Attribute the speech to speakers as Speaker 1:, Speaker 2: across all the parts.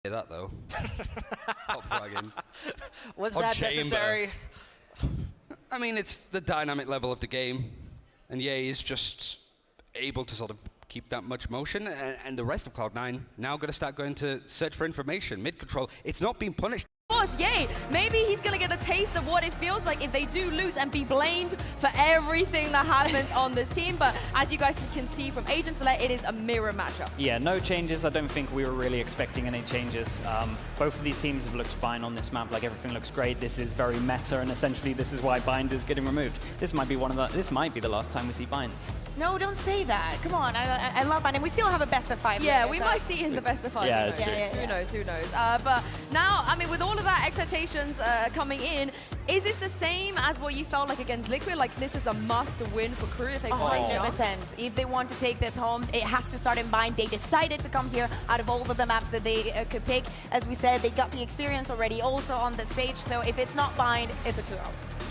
Speaker 1: that though. Top fragging.
Speaker 2: Was
Speaker 1: Or
Speaker 2: that
Speaker 1: chamber.
Speaker 2: necessary?
Speaker 1: I mean, it's the dynamic level of the game, and Ye is just able to sort of keep that much motion, and the rest of Cloud9 now got to start going to search for information. Mid control, it's not being punished.
Speaker 3: Yay, maybe he's gonna get a taste of what it feels like if they do lose and be blamed for everything that happens on this team. But as you guys can see from Agent Select, it is a mirror matchup.
Speaker 4: Yeah, no changes. I don't think we were really expecting any changes. Both of these teams have looked fine on this map. Like, everything looks great. This is very meta, and essentially this is why Bind is getting removed. This might be this might be the last time we see Bind.
Speaker 5: No, don't say that. Come on, I love Bind, and we still have a best of 5.
Speaker 3: Yeah, we might see it in the best of 5.
Speaker 4: Yeah,
Speaker 3: who knows?
Speaker 4: it's true.
Speaker 3: Who knows, who knows. But now, I mean, with all of that expectations coming in, is this the same as what you felt like against Liquid? Like, this is a must-win for Crew if they want to
Speaker 5: 100%. If they want to take this home, it has to start in Bind. They decided to come here out of all of the maps that they could pick. As we said, they got the experience already also on the stage, so if it's not Bind, it's a 2-0.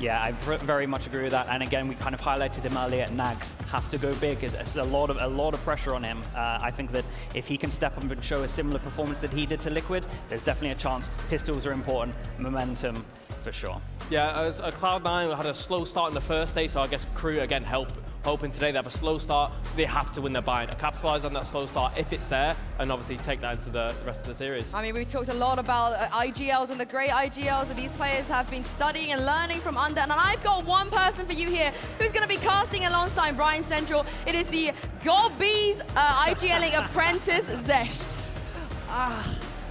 Speaker 4: Yeah, I very much agree with that. And again, we kind of highlighted him earlier. Nags has to go big. There's a lot of pressure on him. I think that if he can step up and show a similar performance that he did to Liquid, there's definitely a chance. Pistols are important. Momentum, for sure.
Speaker 6: Yeah, as Cloud9 had a slow start in the first day, so I guess Crew again hoping today they have a slow start, so they have to win their bind. Capitalize on that slow start if it's there, and obviously take that into the rest of the series.
Speaker 3: I mean, we talked a lot about IGLs and the great IGLs that these players have been studying and learning from under. And I've got one person for you here who's going to be casting alongside Brian Central. It is the Gobbies IGLing apprentice Zesh.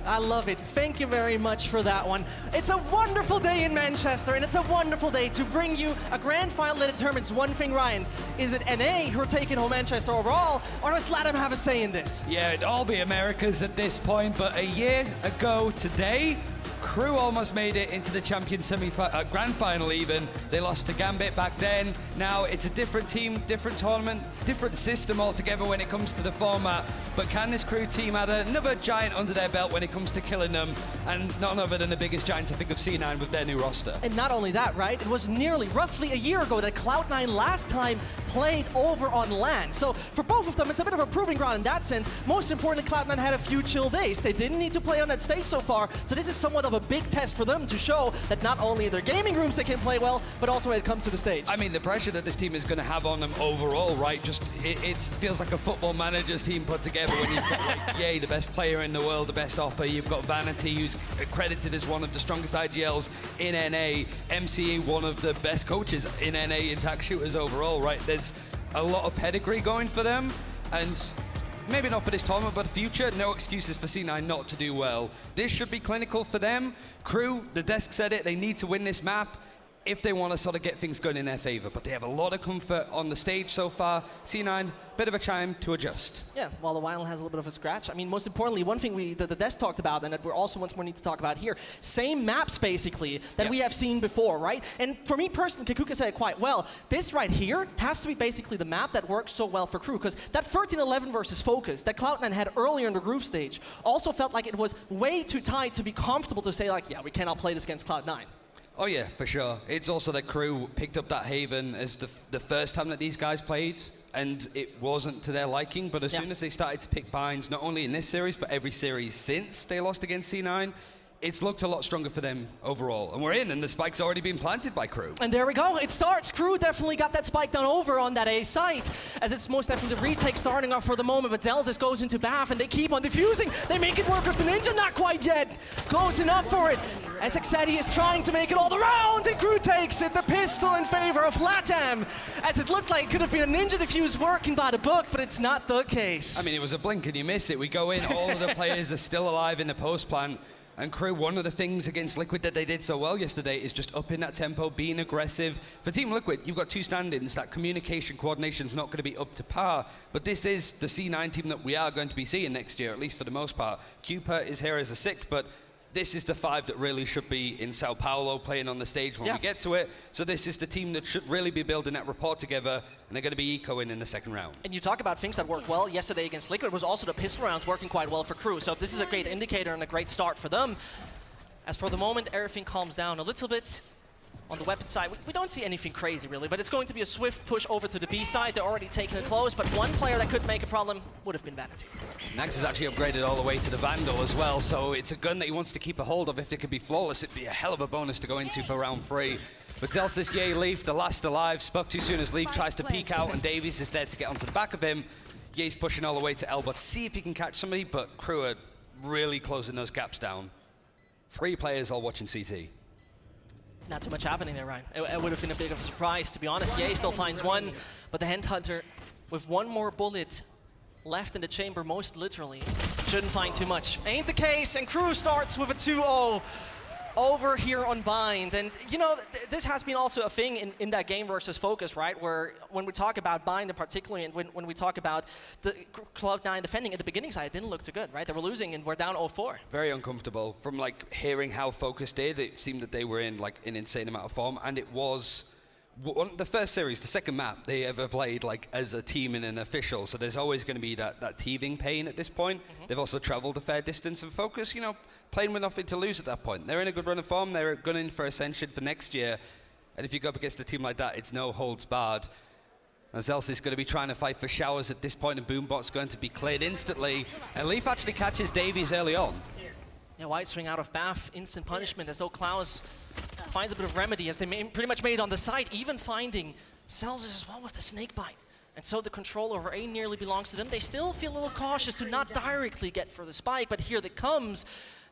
Speaker 2: I love it. Thank you very much for that one. It's a wonderful day in Manchester, and it's a wonderful day to bring you a grand final that determines one thing, Ryan. Is it NA who are taking home Manchester overall, or does LATAM have a say in this?
Speaker 7: Yeah, it'd all be America's at this point, but a year ago today, Crew almost made it into the Champions Grand Final even. They lost to Gambit back then. Now it's a different team, different tournament, different system altogether when it comes to the format. But can this Crew team add another giant under their belt when it comes to killing them? And none other than the biggest giants, I think, of C9 with their new roster.
Speaker 2: And not only that, right? It was roughly a year ago that Cloud9 last time played over on LAN. So for both of them, it's a bit of a proving ground in that sense. Most importantly, Cloud9 had a few chill days. They didn't need to play on that stage so far. So this is somewhat of a big test for them to show that not only in their gaming rooms they can play well, but also when it comes to the stage.
Speaker 7: I mean, the pressure that this team is going to have on them overall, right? Just it feels like a football manager's team put together when you've got like Ye, the best player in the world, the best opper. You've got Vanity, who's credited as one of the strongest IGLs in NA. MCE, one of the best coaches in NA in tac shooters overall, right? There's a lot of pedigree going for them, and maybe not for this tournament, but future, no excuses for C9 not to do well. This should be clinical for them. Crew, the desk said it, they need to win this map if they want to sort of get things going in their favor, but they have a lot of comfort on the stage so far. C9, bit of a time to adjust.
Speaker 2: Yeah, while the vinyl has a little bit of a scratch. I mean, most importantly, one thing the desk talked about, and that we're also once more need to talk about here, same maps basically that we have seen before, right? And for me personally, Kikuka said it quite well, this right here has to be basically the map that works so well for Crew, because that 13-11 versus Focus that Cloud9 had earlier in the group stage also felt like it was way too tight to be comfortable to say like, yeah, we cannot play this against Cloud9.
Speaker 7: Oh yeah, for sure. It's also that Crew picked up that Haven as the first time that these guys played, and it wasn't to their liking, but as soon as they started to pick binds, not only in this series, but every series since they lost against C9, it's looked a lot stronger for them overall. And we're in, and the spike's already been planted by Crew.
Speaker 2: And there we go, it starts. Crew definitely got that spike down over on that A site, as it's most definitely the retake starting off for the moment, but Zelzis goes into Bath, and they keep on defusing. They make it work with the Ninja, not quite yet. Close enough for it, as Exetti is trying to make it all the round, and Crew takes it, the pistol in favor of LATAM, as it looked like it could have been a Ninja defuse working by the book, but it's not the case.
Speaker 7: I mean, it was a blink and you miss it. We go in, all of the players are still alive in the post plant. And Crew, one of the things against Liquid that they did so well yesterday is just upping that tempo, being aggressive. For Team Liquid, you've got two stand-ins. That communication, coordination's not going to be up to par. But this is the C9 team that we are going to be seeing next year, at least for the most part. Cooper is here as a sixth, but this is the 5 that really should be in Sao Paulo playing on the stage when we get to it. So this is the team that should really be building that rapport together, and they're going to be ecoing in the second round.
Speaker 2: And you talk about things that worked well yesterday against Liquid, was also the pistol rounds working quite well for Crew. So this is a great indicator and a great start for them. As for the moment, everything calms down a little bit. On the weapon side, we don't see anything crazy really, but it's going to be a swift push over to the B side. They're already taking it close, but one player that could make a problem would have been Vanity.
Speaker 1: Nags has actually upgraded all the way to the Vandal as well, so it's a gun that he wants to keep a hold of. If it could be flawless, it'd be a hell of a bonus to go into for round 3. But Zelsis, Ye, Leaf, the last alive, spoke too soon as Leaf tries to peek out and Davies is there to get onto the back of him. Ye's pushing all the way to Elbow to see if he can catch somebody, but Crew are really closing those gaps down. 3 players all watching CT.
Speaker 2: Not too much happening there, Ryan. It would have been a bit of a surprise, to be honest. Ye still finds one, but the Headhunter, with one more bullet left in the chamber, most literally, shouldn't find too much. Ain't the case, and Crew starts with a 2-0 over here on Bind. And, you know, this has been also a thing in that game versus Focus, right? Where when we talk about Bind in particular, and when we talk about the Cloud9 defending at the beginning side, it didn't look too good, right? They were losing and we're down 0-4.
Speaker 1: Very uncomfortable. From, like, hearing how Focus did, it seemed that they were in, like, an insane amount of form. And it was the first series, the second map they ever played, like, as a team in an official. So there's always going to be that teething pain at this point. They've also traveled a fair distance, and Focus, you know, playing with nothing to lose at that point. They're in a good run of form. They're gunning for Ascension for next year. And if you go up against a team like that, it's no holds barred. And Zelsis is going to be trying to fight for showers at this point, and Boombot's going to be cleared instantly. And Leaf actually catches Davies early on.
Speaker 2: Yeah, White swing out of Bath, instant punishment, as though Klaus finds a bit of remedy, as they pretty much made it on the side, even finding Zelsis as well with the snake bite. And so the control over A nearly belongs to them. They still feel a little cautious to not directly get for the spike, but here it comes.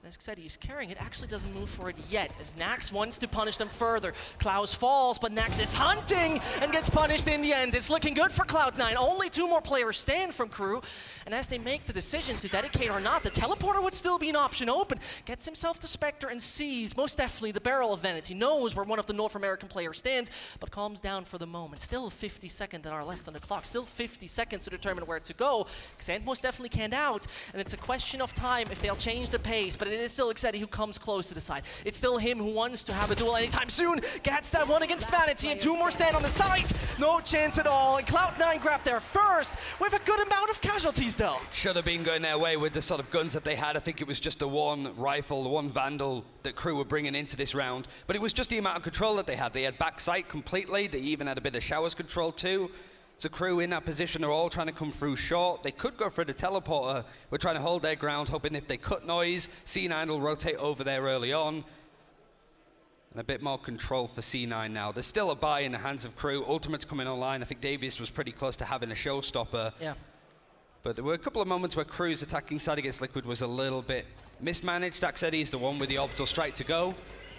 Speaker 2: As I said, he's carrying it, actually doesn't move for it yet, as Nax wants to punish them further. Klaus falls, but Nax is hunting and gets punished in the end. It's looking good for Cloud9. Only 2 more players stand from Crew, and as they make the decision to dedicate or not, the teleporter would still be an option open. Gets himself to Spectre and sees, most definitely, the barrel of Vanity. Knows where one of the North American players stands, but calms down for the moment. Still 50 seconds that are left on the clock. Still 50 seconds to determine where to go. Xant most definitely can't out, and it's a question of time if they'll change the pace, but it is still Xetti who comes close to the side. It's still him who wants to have a duel anytime soon. Gets that one against Vanity, and 2 more stand on the side. No chance at all, and Cloud9 grabbed there first with a good amount of casualties though.
Speaker 1: Should have been going their way with the sort of guns that they had. I think it was just the 1 rifle, the 1 Vandal that Crew were bringing into this round. But it was just the amount of control that they had. They had back sight completely. They even had a bit of showers control too. So Crew in that position are all trying to come through short. They could go for the teleporter. We're trying to hold their ground, hoping if they cut noise, C9 will rotate over there early on. And a bit more control for C9 now. There's still a buy in the hands of Crew. Ultimate's coming online. I think Davies was pretty close to having a showstopper.
Speaker 2: Yeah.
Speaker 1: But there were a couple of moments where Crew's attacking side against Liquid was a little bit mismanaged. Daxedi is the one with the orbital strike to go.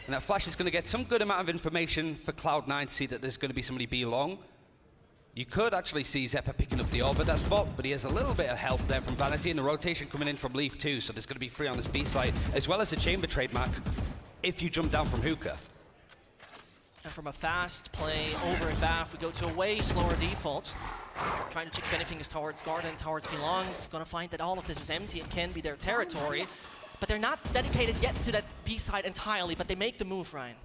Speaker 1: And that flash is going to get some good amount of information for Cloud9 to see that there's going to be somebody B long. You could actually see Zeppa picking up the orb at that spot, but he has a little bit of help there from Vanity, and the rotation coming in from Leaf too, so there's going to be 3 on this B side, as well as a chamber trademark if you jump down from hookah.
Speaker 2: And from a fast play over in Bath, we go to a way slower default. Trying to check if anything is towards Garden, towards Belong. Going to find that all of this is empty and can be their territory. But they're not dedicated yet to that B side entirely, but they make the move, Ryan.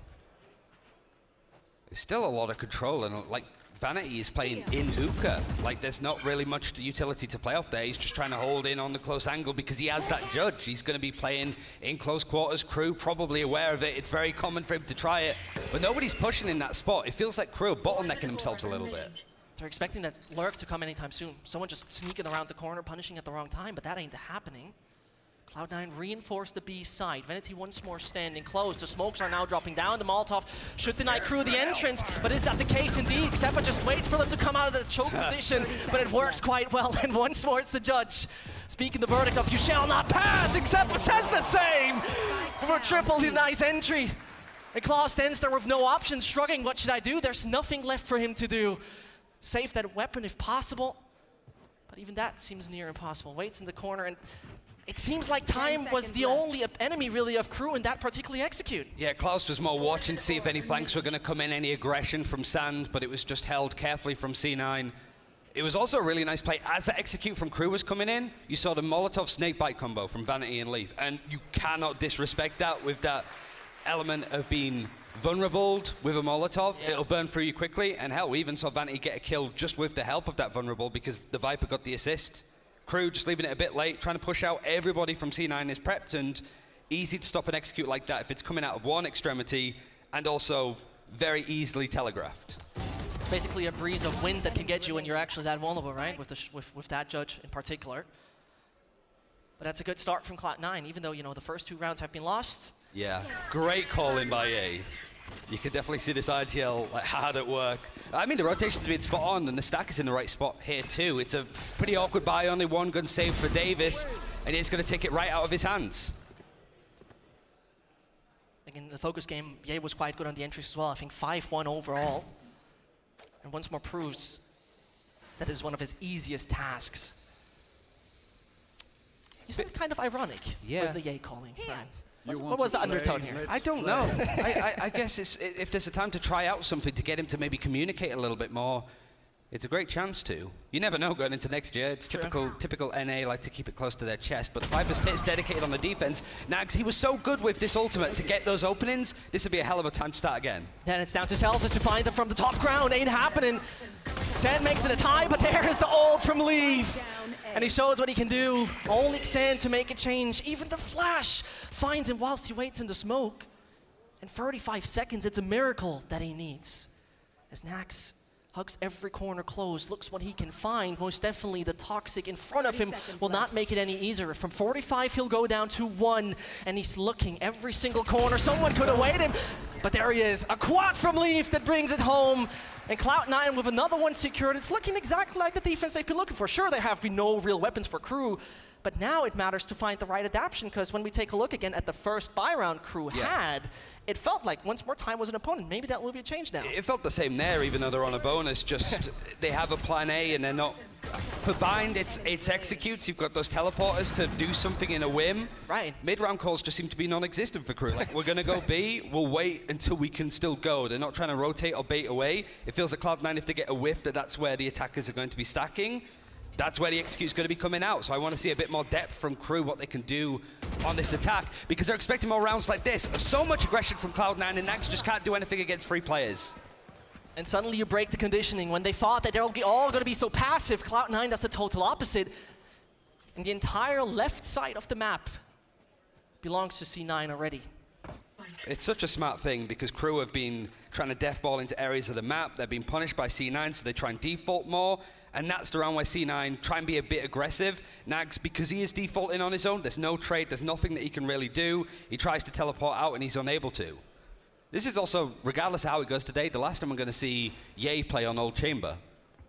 Speaker 1: There's still a lot of control, and like, Vanity is playing in hookah. Like, there's not really much utility to play off there. He's just trying to hold in on the close angle because he has that judge. He's going to be playing in close quarters. Crew probably aware of it. It's very common for him to try it, but nobody's pushing in that spot. It feels like Crew are bottlenecking themselves a little bit.
Speaker 2: They're expecting that lurk to come anytime soon. Someone just sneaking around the corner, punishing at the wrong time, but that ain't happening. Cloud9 reinforced the B side. Vanity once more standing close. The smokes are now dropping down. The Molotov should deny Crew the entrance, but is that the case indeed? Xepa just waits for them to come out of the choke position, but it works quite well, and once more it's the judge speaking the verdict of "you shall not pass." Xepa says the same for triple denies entry. And Klaus stands there with no options, shrugging, what should I do? There's nothing left for him to do. Save that weapon if possible, but even that seems near impossible. Waits in the corner, and it seems like time was the only enemy really of Crew in that particularly execute.
Speaker 1: Yeah, Klaus was more watching to see if any flanks were going to come in, any aggression from Sand, but it was just held carefully from C9. It was also a really nice play. As the execute from Crew was coming in, you saw the Molotov snakebite combo from Vanity and Leaf, and you cannot disrespect that with that element of being vulnerable with a Molotov. Yeah. It'll burn through you quickly, and hell, we even saw Vanity get a kill just with the help of that vulnerable because the Viper got the assist. Crew just leaving it a bit late, trying to push out. Everybody from C9 is prepped, and easy to stop and execute like that if it's coming out of one extremity, and also very easily telegraphed.
Speaker 2: It's basically a breeze of wind that can get you when you're actually that vulnerable, right? With that judge in particular. But that's a good start from Cloud9, even though, you know, the first 2 rounds have been lost.
Speaker 1: Yeah, great call in by A. You can definitely see this IGL like, hard at work. I mean, the rotation's been spot on, and the stack is in the right spot here too. It's a pretty awkward buy, only 1 gun save for Davis, and he's going to take it right out of his hands.
Speaker 2: Again, the focus game, Ye was quite good on the entries as well. I think 5-1 overall. And once more proves that is one of his easiest tasks. You said kind of ironic with the Ye calling. Right? What was the undertone here?
Speaker 1: I don't know. I guess if there's a time to try out something to get him to maybe communicate a little bit more, it's a great chance to. You never know going into next year. It's typical NA like to keep it close to their chest, but the Viper's Pit's dedicated on the defense. Nags, he was so good with this ultimate to get those openings. This would be a hell of a time to start again.
Speaker 2: Then it's down to Celsius to find them from the top ground. Ain't happening. Xan makes it a tie, but there's the ult from Leaf. And he shows what he can do. Only Xan to make a change. Even the flash finds him whilst he waits in the smoke. In 35 seconds, it's a miracle that he needs. As Nax hugs every corner closed, looks what he can find. Most definitely the Toxic in front of him will not make it any easier. From 45, he'll go down to 1, and he's looking every single corner. Someone could await him, but there he is. A quad from Leaf that brings it home. And Cloud9 with another one secured. It's looking exactly like the defense they've been looking for. Sure, there have been no real weapons for Crew, but now it matters to find the right adaptation, because when we take a look again at the first buy round Crew had, it felt like once more time was an opponent. Maybe that will be a change now.
Speaker 1: It felt the same there, even though they're on a bonus. Just they have a plan A and they're not. For bind, it's executes. You've got those teleporters to do something in a whim.
Speaker 2: Right.
Speaker 1: Mid-round calls just seem to be non-existent for Crew. Like, we're going to go B, we'll wait until we can still go. They're not trying to rotate or bait away. It feels like Cloud9, if they get a whiff, that's where the attackers are going to be stacking. That's where the execute's going to be coming out. So I want to see a bit more depth from Crew, what they can do on this attack, because they're expecting more rounds like this. So much aggression from Cloud9, and Nax just can't do anything against free players.
Speaker 2: And suddenly you break the conditioning. When they thought that they're all going to be so passive, Cloud9 does the total opposite. And the entire left side of the map belongs to C9 already.
Speaker 1: It's such a smart thing, because Crew have been trying to deathball into areas of the map. They're being punished by C9, so they try and default more. And that's the round where C9 try and be a bit aggressive. Nags, because he is defaulting on his own, there's no trade, there's nothing that he can really do. He tries to teleport out and he's unable to. This is also, regardless of how it goes today, the last time we're going to see Ye play on Old Chamber.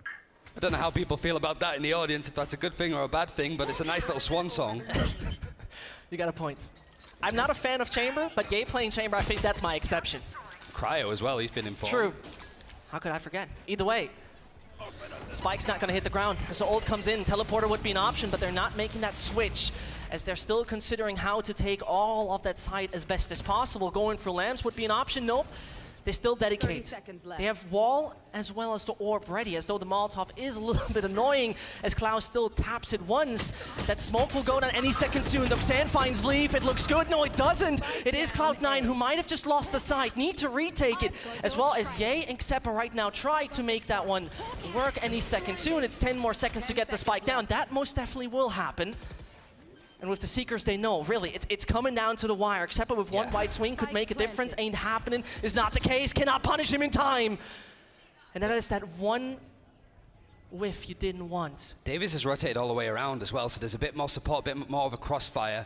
Speaker 1: I don't know how people feel about that in the audience, if that's a good thing or a bad thing, but it's a nice little swan song.
Speaker 2: You got a point. I'm not a fan of Chamber, but Ye playing Chamber, I think that's my exception.
Speaker 1: Cryo as well, he's been informed.
Speaker 2: True. How could I forget? Either way, Spike's not going to hit the ground. So ult comes in, teleporter would be an option, but they're not making that switch, as they're still considering how to take all of that site as best as possible. Going for lamps would be an option. Nope. They still dedicate. They have wall as well as the orb ready, as though the Molotov is a little bit annoying, as Klaus still taps it once. That smoke will go down any second soon. The Xan finds Leaf. It looks good. No, it doesn't. It is Cloud9 who might have just lost the site. Need to retake it, as well as Ye and Xepa right now try to make that one work any second soon. It's 10 more seconds to get the spike down. That most definitely will happen. And with the Seekers, they know, really, it's coming down to the wire. Xepa with one wide swing could make a difference. Ain't happening. Is not the case. Cannot punish him in time. And that is that one whiff you didn't want.
Speaker 1: Davis has rotated all the way around as well, so there's a bit more support, a bit more of a crossfire.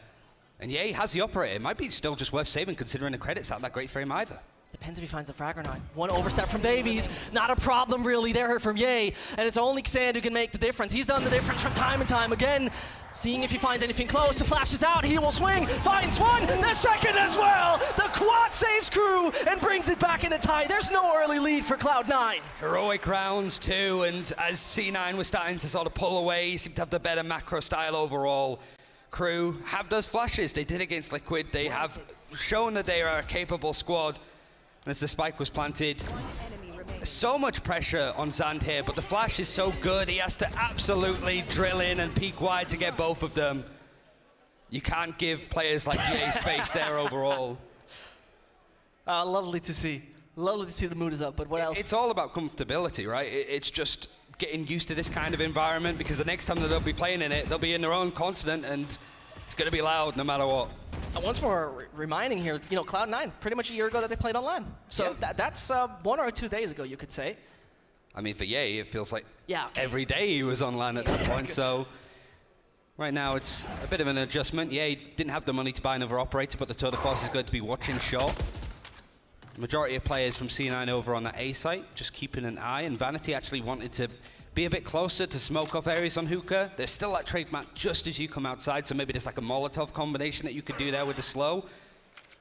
Speaker 1: And yeah, he has the operator. It might be still just worth saving, considering the credits aren't that great for him either.
Speaker 2: Depends if he finds a frag or not. One overstep from Davies. Not a problem really there from Ye. And it's only Xan who can make the difference. He's done the difference from time and time again. Seeing if he finds anything close. The flash is out. He will swing. Finds one. The second as well. The quad saves Crew and brings it back in a tie. There's no early lead for Cloud9.
Speaker 1: Heroic rounds too. And as C9 was starting to sort of pull away, he seemed to have the better macro style overall. Crew have those flashes. They did against Liquid. They have shown that they are a capable squad. And as the spike was planted, so much pressure on Zand here, but the flash is so good, he has to absolutely drill in and peek wide to get both of them. You can't give players like Ye space there overall.
Speaker 2: Lovely to see. Lovely to see the mood is up, but what else?
Speaker 1: It's all about comfortability, right? It's just getting used to this kind of environment, because the next time that they'll be playing in it, they'll be in their own continent, and It's going to be loud no matter what.
Speaker 2: And once more reminding here, you know, Cloud9, pretty much a year ago that they played online. So that's 1 or 2 days ago, you could say.
Speaker 1: I mean, for Ye, it feels like
Speaker 2: okay.
Speaker 1: every day he was online at that point. So right now, it's a bit of an adjustment. Ye didn't have the money to buy another operator, but the Tour de Force is going to be watching short. Majority of players from C9 over on that A site, just keeping an eye. And Vanity actually wanted to be a bit closer to smoke off areas on Hookah. There's still that trade map just as you come outside, so maybe there's like a Molotov combination that you could do there with the slow.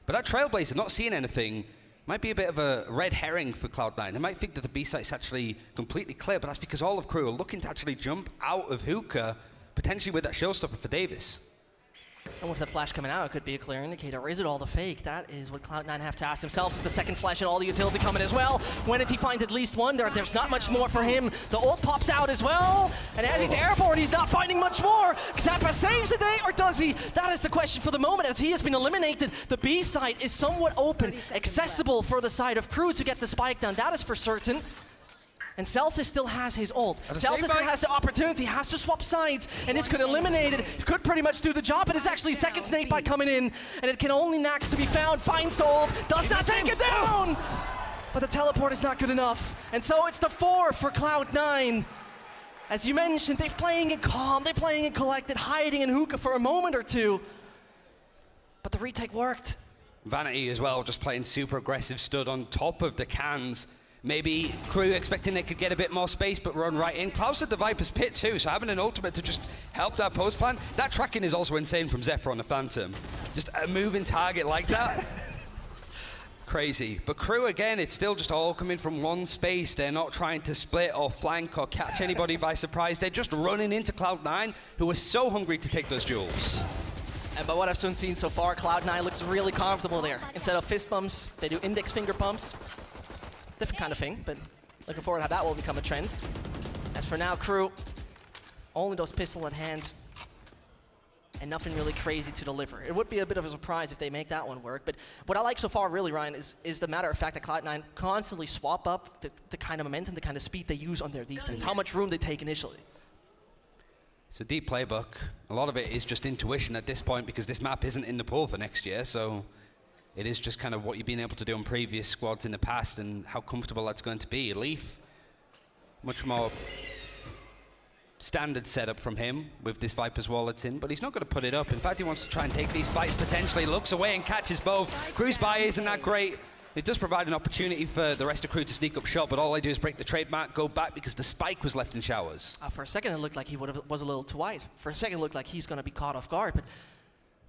Speaker 1: But that Trailblazer, not seeing anything, might be a bit of a red herring for Cloud9. They might think that the B site's actually completely clear, but that's because all of crew are looking to actually jump out of Hookah, potentially with that showstopper for Davis.
Speaker 2: And with the flash coming out, it could be a clear indicator. Or is it all the fake? That is what Cloud9 have to ask themselves. The second flash and all the utility coming as well. Wenity finds at least one. There's not much more for him. The ult pops out as well. And as he's airborne, he's not finding much more. Xapa saves the day, or does he? That is the question for the moment. As he has been eliminated, the B site is somewhat open, accessible for the side of crew to get the spike down. That is for certain. And Celsius still has his ult. Celsius has the opportunity, has to swap sides, and this could eliminate it. Could pretty much do the job, but it's actually second snakebite coming in, and it can only Nax to be found. Finds the ult, does not take it down! But the teleport is not good enough. And so it's the 4 for Cloud9. As you mentioned, they're playing it calm, they're playing it collected, hiding in Hookah for a moment or two. But the retake worked.
Speaker 1: Vanity as well, just playing super aggressive, stood on top of the cans. Maybe crew expecting they could get a bit more space, but run right in. Klaus at the Viper's pit too, so having an ultimate to just help that post plan. That tracking is also insane from Zephyr on the Phantom. Just a moving target like that. Crazy. But crew, again, it's still just all coming from one space. They're not trying to split or flank or catch anybody by surprise. They're just running into Cloud9, who are so hungry to take those duels.
Speaker 2: And by what I've seen so far, Cloud9 looks really comfortable there. Instead of fist bumps, they do index finger pumps. Different kind of thing, but looking forward to how that will become a trend. As for now, crew, only those pistol at hand and nothing really crazy to deliver. It would be a bit of a surprise if they make that one work, but what I like so far really, Ryan, is the matter of fact that Cloud9 constantly swap up the kind of momentum, the kind of speed they use on their defense, how much room they take initially.
Speaker 1: It's a deep playbook. A lot of it is just intuition at this point because this map isn't in the pool for next year, so it is just kind of what you've been able to do on previous squads in the past and how comfortable that's going to be. Leaf, much more standard setup from him with this Viper's wall that's in, but he's not going to put it up. In fact, he wants to try and take these fights potentially, looks away and catches both. Crew's buy isn't that great. It does provide an opportunity for the rest of crew to sneak up shot, but all they do is break the trade mark, go back because the spike was left in showers.
Speaker 2: For a second, it looked like he was a little too wide. For a second, it looked like he's going to be caught off guard, but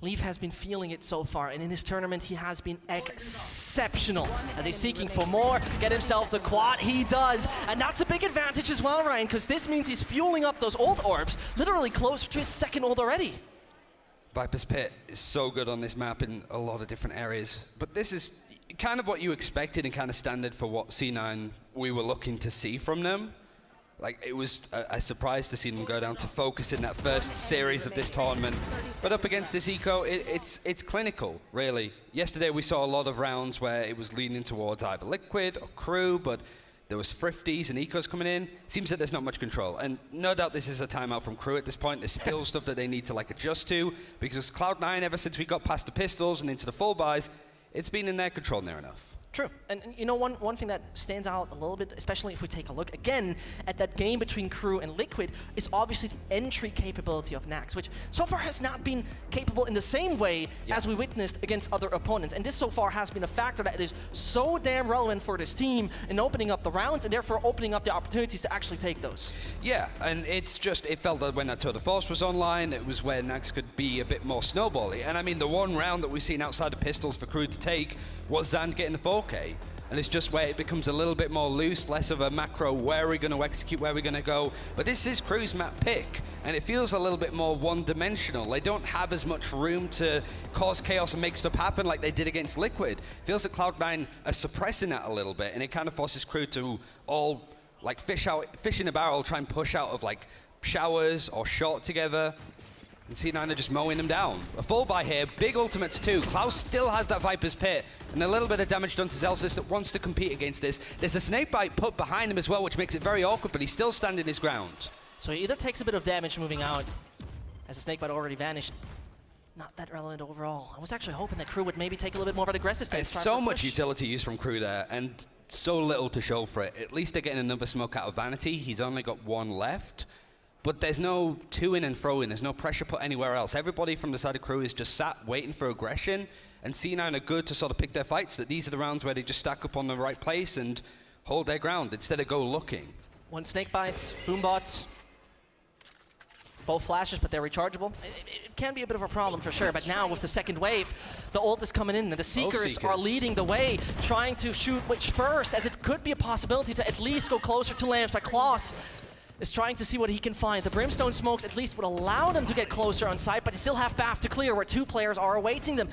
Speaker 2: Leaf has been feeling it so far, and in this tournament, he has been exceptional. As he's seeking for more, get himself the quad, he does. And that's a big advantage as well, Ryan, because this means he's fueling up those ult orbs, literally closer to his second ult already.
Speaker 1: Viper's Pit is so good on this map in a lot of different areas, but this is kind of what you expected and kind of standard for what C9 we were looking to see from them. Like, it was a surprise to see them go down to focus in that first series of this tournament. But up against this eco, it's clinical, really. Yesterday we saw a lot of rounds where it was leaning towards either Liquid or Crew, but there was Thrifties and ecos coming in. Seems that there's not much control. And no doubt this is a timeout from Crew at this point. There's still stuff that they need to like adjust to, because Cloud9, ever since we got past the pistols and into the full buys, it's been in their control near enough.
Speaker 2: True. And you know, one thing that stands out a little bit, especially if we take a look again at that game between Crew and Liquid, is obviously the entry capability of Nax, which so far has not been capable in the same way as we witnessed against other opponents. And this so far has been a factor that is so damn relevant for this team in opening up the rounds and therefore opening up the opportunities to actually take those. Yeah,
Speaker 1: and it's just, it felt that when that Tour de Force was online, it was where Nax could be a bit more snowbally. And I mean, the one round that we've seen outside of pistols for Crew to take was Zand getting the 4K. And it's just where it becomes a little bit more loose, less of a macro, where are we going to execute, where are we going to go. But this is Crew's map pick, and it feels a little bit more one-dimensional. They don't have as much room to cause chaos and make stuff happen like they did against Liquid. Feels like Cloud9 are suppressing that a little bit, and it kind of forces Crew to all like fish in a barrel, try and push out of like showers or short together. And C9 are just mowing them down. A full buy here, big ultimates too. Klaus still has that Viper's Pit, and a little bit of damage done to Celsius that wants to compete against this. There's a snakebite put behind him as well, which makes it very awkward, but he's still standing his ground.
Speaker 2: So he either takes a bit of damage moving out, as the snakebite already vanished. not that relevant overall. I was actually hoping that Crew would maybe take a little bit more of an aggressive stance.
Speaker 1: There's so much utility used from Crew there, and so little to show for it. At least they're getting another smoke out of Vanity. He's only got one left. But there's no to-in and throw-in. There's no pressure put anywhere else. Everybody from the side of Crew is just sat waiting for aggression, and C9 are good to sort of pick their fights, that these are the rounds where they just stack up on the right place and hold their ground instead of go looking.
Speaker 2: One snake bite, Boombot. Both flashes, but they're rechargeable. It can be a bit of a problem for sure, but now with the second wave, the ult is coming in, and the Seekers are leading the way, trying to shoot Witch first, as it could be a possibility to at least go closer to Lance, but Klaus is trying to see what he can find. The Brimstone smokes at least would allow them to get closer on site, but they still have Bath to clear, where two players are awaiting them.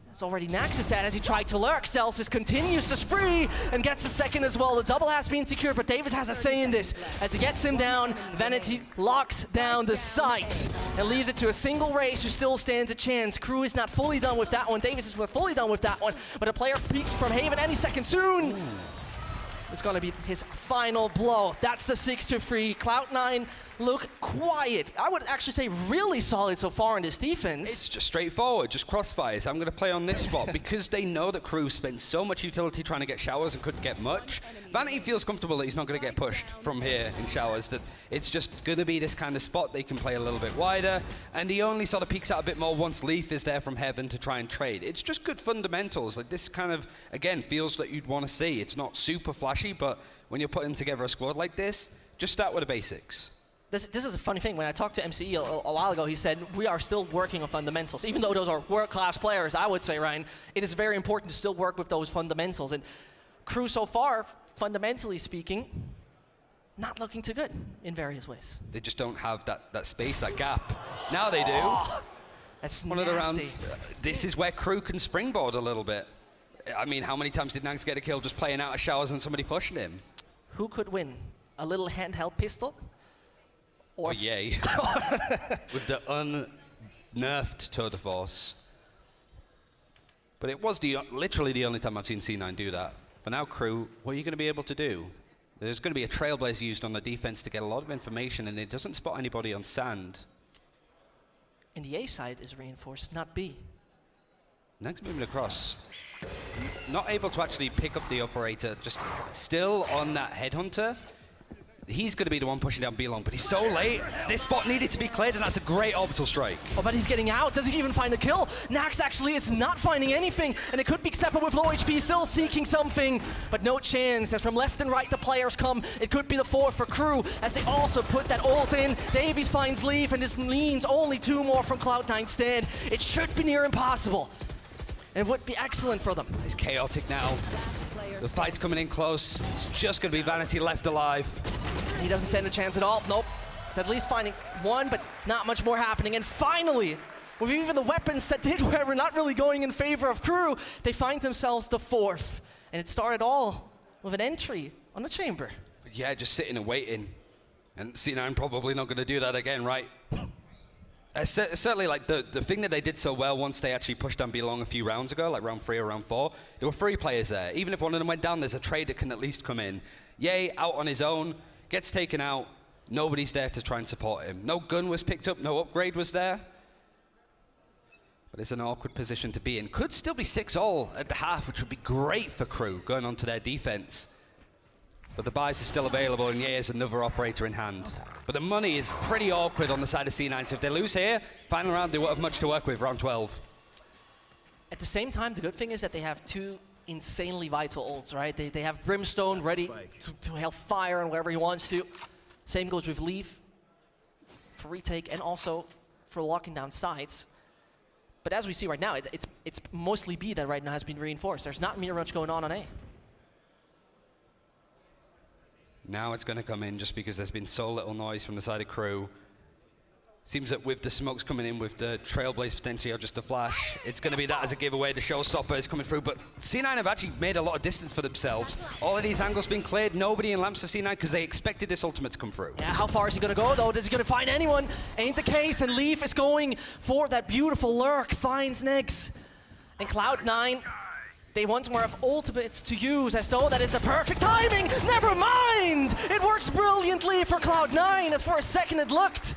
Speaker 2: It's already Nax's dead as he tried to lurk. Celsius continues to spree and gets a second as well. The double has been secured, but Davis has a say in this. As he gets him down, Vanity locks down the site and leaves it to a single race who still stands a chance. Crew is not fully done with that one. Davis is fully done with that one, but a player peeking from Haven any second soon. It's gonna be his final blow. That's the 6-3. Cloud9 look quiet. I would actually say really solid so far in this defense.
Speaker 1: It's just straightforward, just crossfires. I'm gonna play on this spot because they know that Crew spent so much utility trying to get showers and couldn't get much. Vanity feels comfortable that he's not gonna get pushed from here in showers, that it's just gonna be this kind of spot. They can play a little bit wider, and he only sort of peeks out a bit more once Leaf is there from Heaven to try and trade. It's just good fundamentals. Like this kind of, again, feels that you'd wanna see. It's not super flashy, but when you're putting together a squad like this, just start with the basics.
Speaker 2: This is a funny thing. When I talked to MCE a while ago, he said, we are still working on fundamentals. Even though those are world-class players, I would say, Ryan, it is very important to still work with those fundamentals. And Crew so far, fundamentally speaking, not looking too good in various ways.
Speaker 1: They just don't have that space, that gap. Now they do.
Speaker 2: Oh, that's
Speaker 1: one
Speaker 2: nasty.
Speaker 1: of the rounds. This is where Crew can springboard a little bit. I mean, how many times did Nags get a kill just playing out of showers and somebody pushing him?
Speaker 2: Who could win? A little handheld pistol?
Speaker 1: Or yay. With the unnerfed tour de force. But it was literally the only time I've seen C9 do that. But now Crew, what are you going to be able to do? There's going to be a Trailblazer used on the defense to get a lot of information, and it doesn't spot anybody on sand.
Speaker 2: And the A side is reinforced, not B.
Speaker 1: Next moving across. Not able to actually pick up the operator, just still on that headhunter. He's going to be the one pushing down B-Long, but he's so late. This spot needed to be cleared, and that's a great orbital strike.
Speaker 2: Oh, but he's getting out. Doesn't even find a kill. Nax actually is not finding anything, and it could be Xepa with low HP, still seeking something, but no chance. As from left and right the players come, it could be the fourth for Crew, as they also put that ult in. Davies finds Leaf, and this means only two more from Cloud9 stand. It should be near impossible, and would be excellent for them.
Speaker 1: It's chaotic now. The fight's coming in close. It's just going to be Vanity left alive.
Speaker 2: He doesn't stand a chance at all. Nope. He's at least finding one, but not much more happening. And finally, with even the weapons that were not really going in favor of Crew, they find themselves the fourth. And it started all with an entry on the chamber.
Speaker 1: Yeah, just sitting and waiting. And C9 probably not going to do that again, right? Certainly, like the thing that they did so well once they actually pushed down B-Long a few rounds ago, like round 3 or round 4, there were 3 players there. Even if one of them went down, there's a trade that can at least come in. Yay, out on his own, gets taken out, nobody's there to try and support him. No gun was picked up, no upgrade was there. But it's an awkward position to be in. Could still be 6-all at the half, which would be great for Crew going on to their defense. But the buys are still available, and Yay has another operator in hand. But the money is pretty awkward on the side of C9, so if they lose here, final round, they won't have much to work with, round 12.
Speaker 2: At the same time, the good thing is that they have two insanely vital ults, right? They have Brimstone ready to help fire on wherever he wants to. Same goes with Leaf for retake and also for locking down sites. But as we see right now, it's mostly B that right now has been reinforced. There's not much going on A.
Speaker 1: Now it's going to come in just because there's been so little noise from the side of Crew. Seems that with the smokes coming in, with the Trailblaze potentially or just a flash, it's going to be that as a giveaway. The showstopper is coming through, but C9 have actually made a lot of distance for themselves. All of these angles being cleared, nobody in lamps for C9 because they expected this ultimate to come through.
Speaker 2: Yeah, how far is he going to go though? Is he going to find anyone? Ain't the case, and Leaf is going for that beautiful lurk, finds Nex. And Cloud9, they want more of ultimates to use, as though that is the perfect timing. Never mind! It works brilliantly for Cloud9, as for a second it looked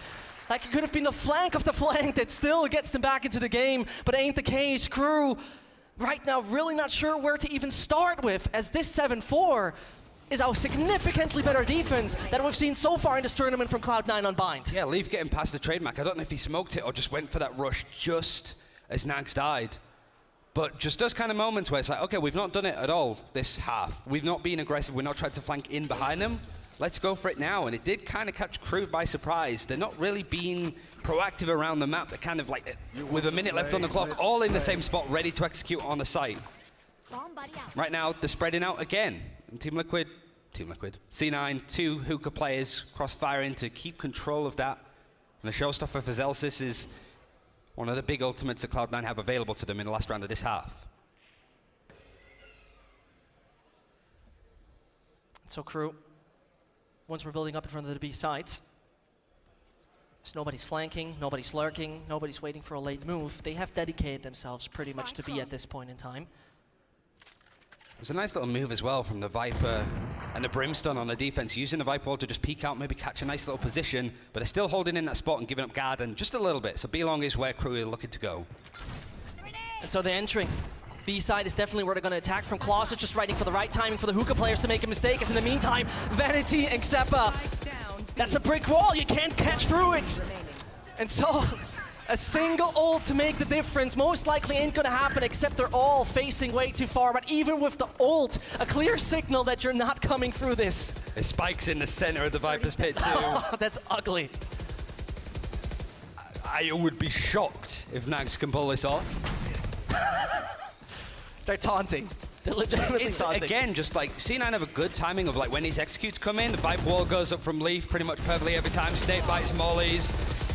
Speaker 2: Like it could have been the flank of the flank that still gets them back into the game, but it ain't the case. Crew, right now, really not sure where to even start with, as this 7-4 is a significantly better defense that we've seen so far in this tournament from Cloud9 on Bind.
Speaker 1: Yeah, Leaf getting past the trademark. I don't know if he smoked it or just went for that rush just as Nags died. But just those kind of moments where it's like, okay, we've not done it at all this half. We've not been aggressive. We're not trying to flank in behind them. Let's go for it now. And it did kind of catch Crew by surprise. They're not really being proactive around the map. They're kind of like, with a minute left on the clock, all in the same spot, ready to execute on the site. Right now, they're spreading out again. And Team Liquid, C9, 2 Hookah players cross-firing to keep control of that. And the showstopper for Zelsis is one of the big ultimates that Cloud9 have available to them in the last round of this half.
Speaker 2: So Crew, once we're building up in front of the B sites, so nobody's flanking, nobody's lurking, nobody's waiting for a late move. They have dedicated themselves pretty much to B at this point in time.
Speaker 1: There's a nice little move as well from the Viper and the Brimstone on the defense, using the Viper wall to just peek out, maybe catch a nice little position, but they're still holding in that spot and giving up Garden just a little bit. So B-Long is where Crew are looking to go.
Speaker 2: And so they're entering. B side is definitely where they're going to attack from. Klaus is just waiting for the right timing for the Hookah players to make a mistake, as in the meantime, Vanity and Xepa, that's a brick wall, you can't catch through it. And so, a single ult to make the difference most likely ain't gonna happen, except they're all facing way too far. But even with the ult, a clear signal that you're not coming through this.
Speaker 1: It spikes in the center of the Viper's pit too.
Speaker 2: Oh, that's ugly.
Speaker 1: I would be shocked if Nags can pull this off.
Speaker 2: They're taunting. They're legitimately taunting.
Speaker 1: Again, just like, C9 have a good timing of like when these executes come in, the Viper wall goes up from Leaf pretty much perfectly every time. Snake bites, mollies.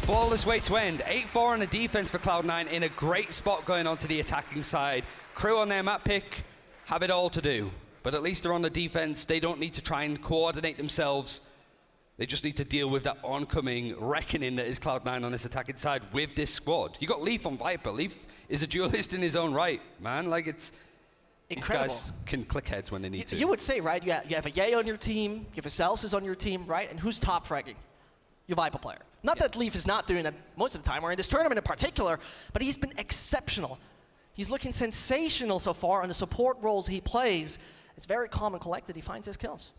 Speaker 1: Flawless way to end. 8-4 on the defense for Cloud9, in a great spot going on to the attacking side. Crew on their map pick have it all to do, but at least they're on the defense. They don't need to try and coordinate themselves. They just need to deal with that oncoming reckoning that is Cloud9 on this attacking side with this squad. You got Leaf on Viper. Leaf is a duelist in his own right, man. Like, it's
Speaker 2: incredible.
Speaker 1: These guys can click heads when they need to.
Speaker 2: You would say, right, you have a Ye on your team, you have a Celsius on your team, right? And who's top fragging? Your Viper player. Not that Leaf is not doing that most of the time, or in this tournament in particular, but he's been exceptional. He's looking sensational so far on the support roles he plays. It's very calm and collected. He finds his kills.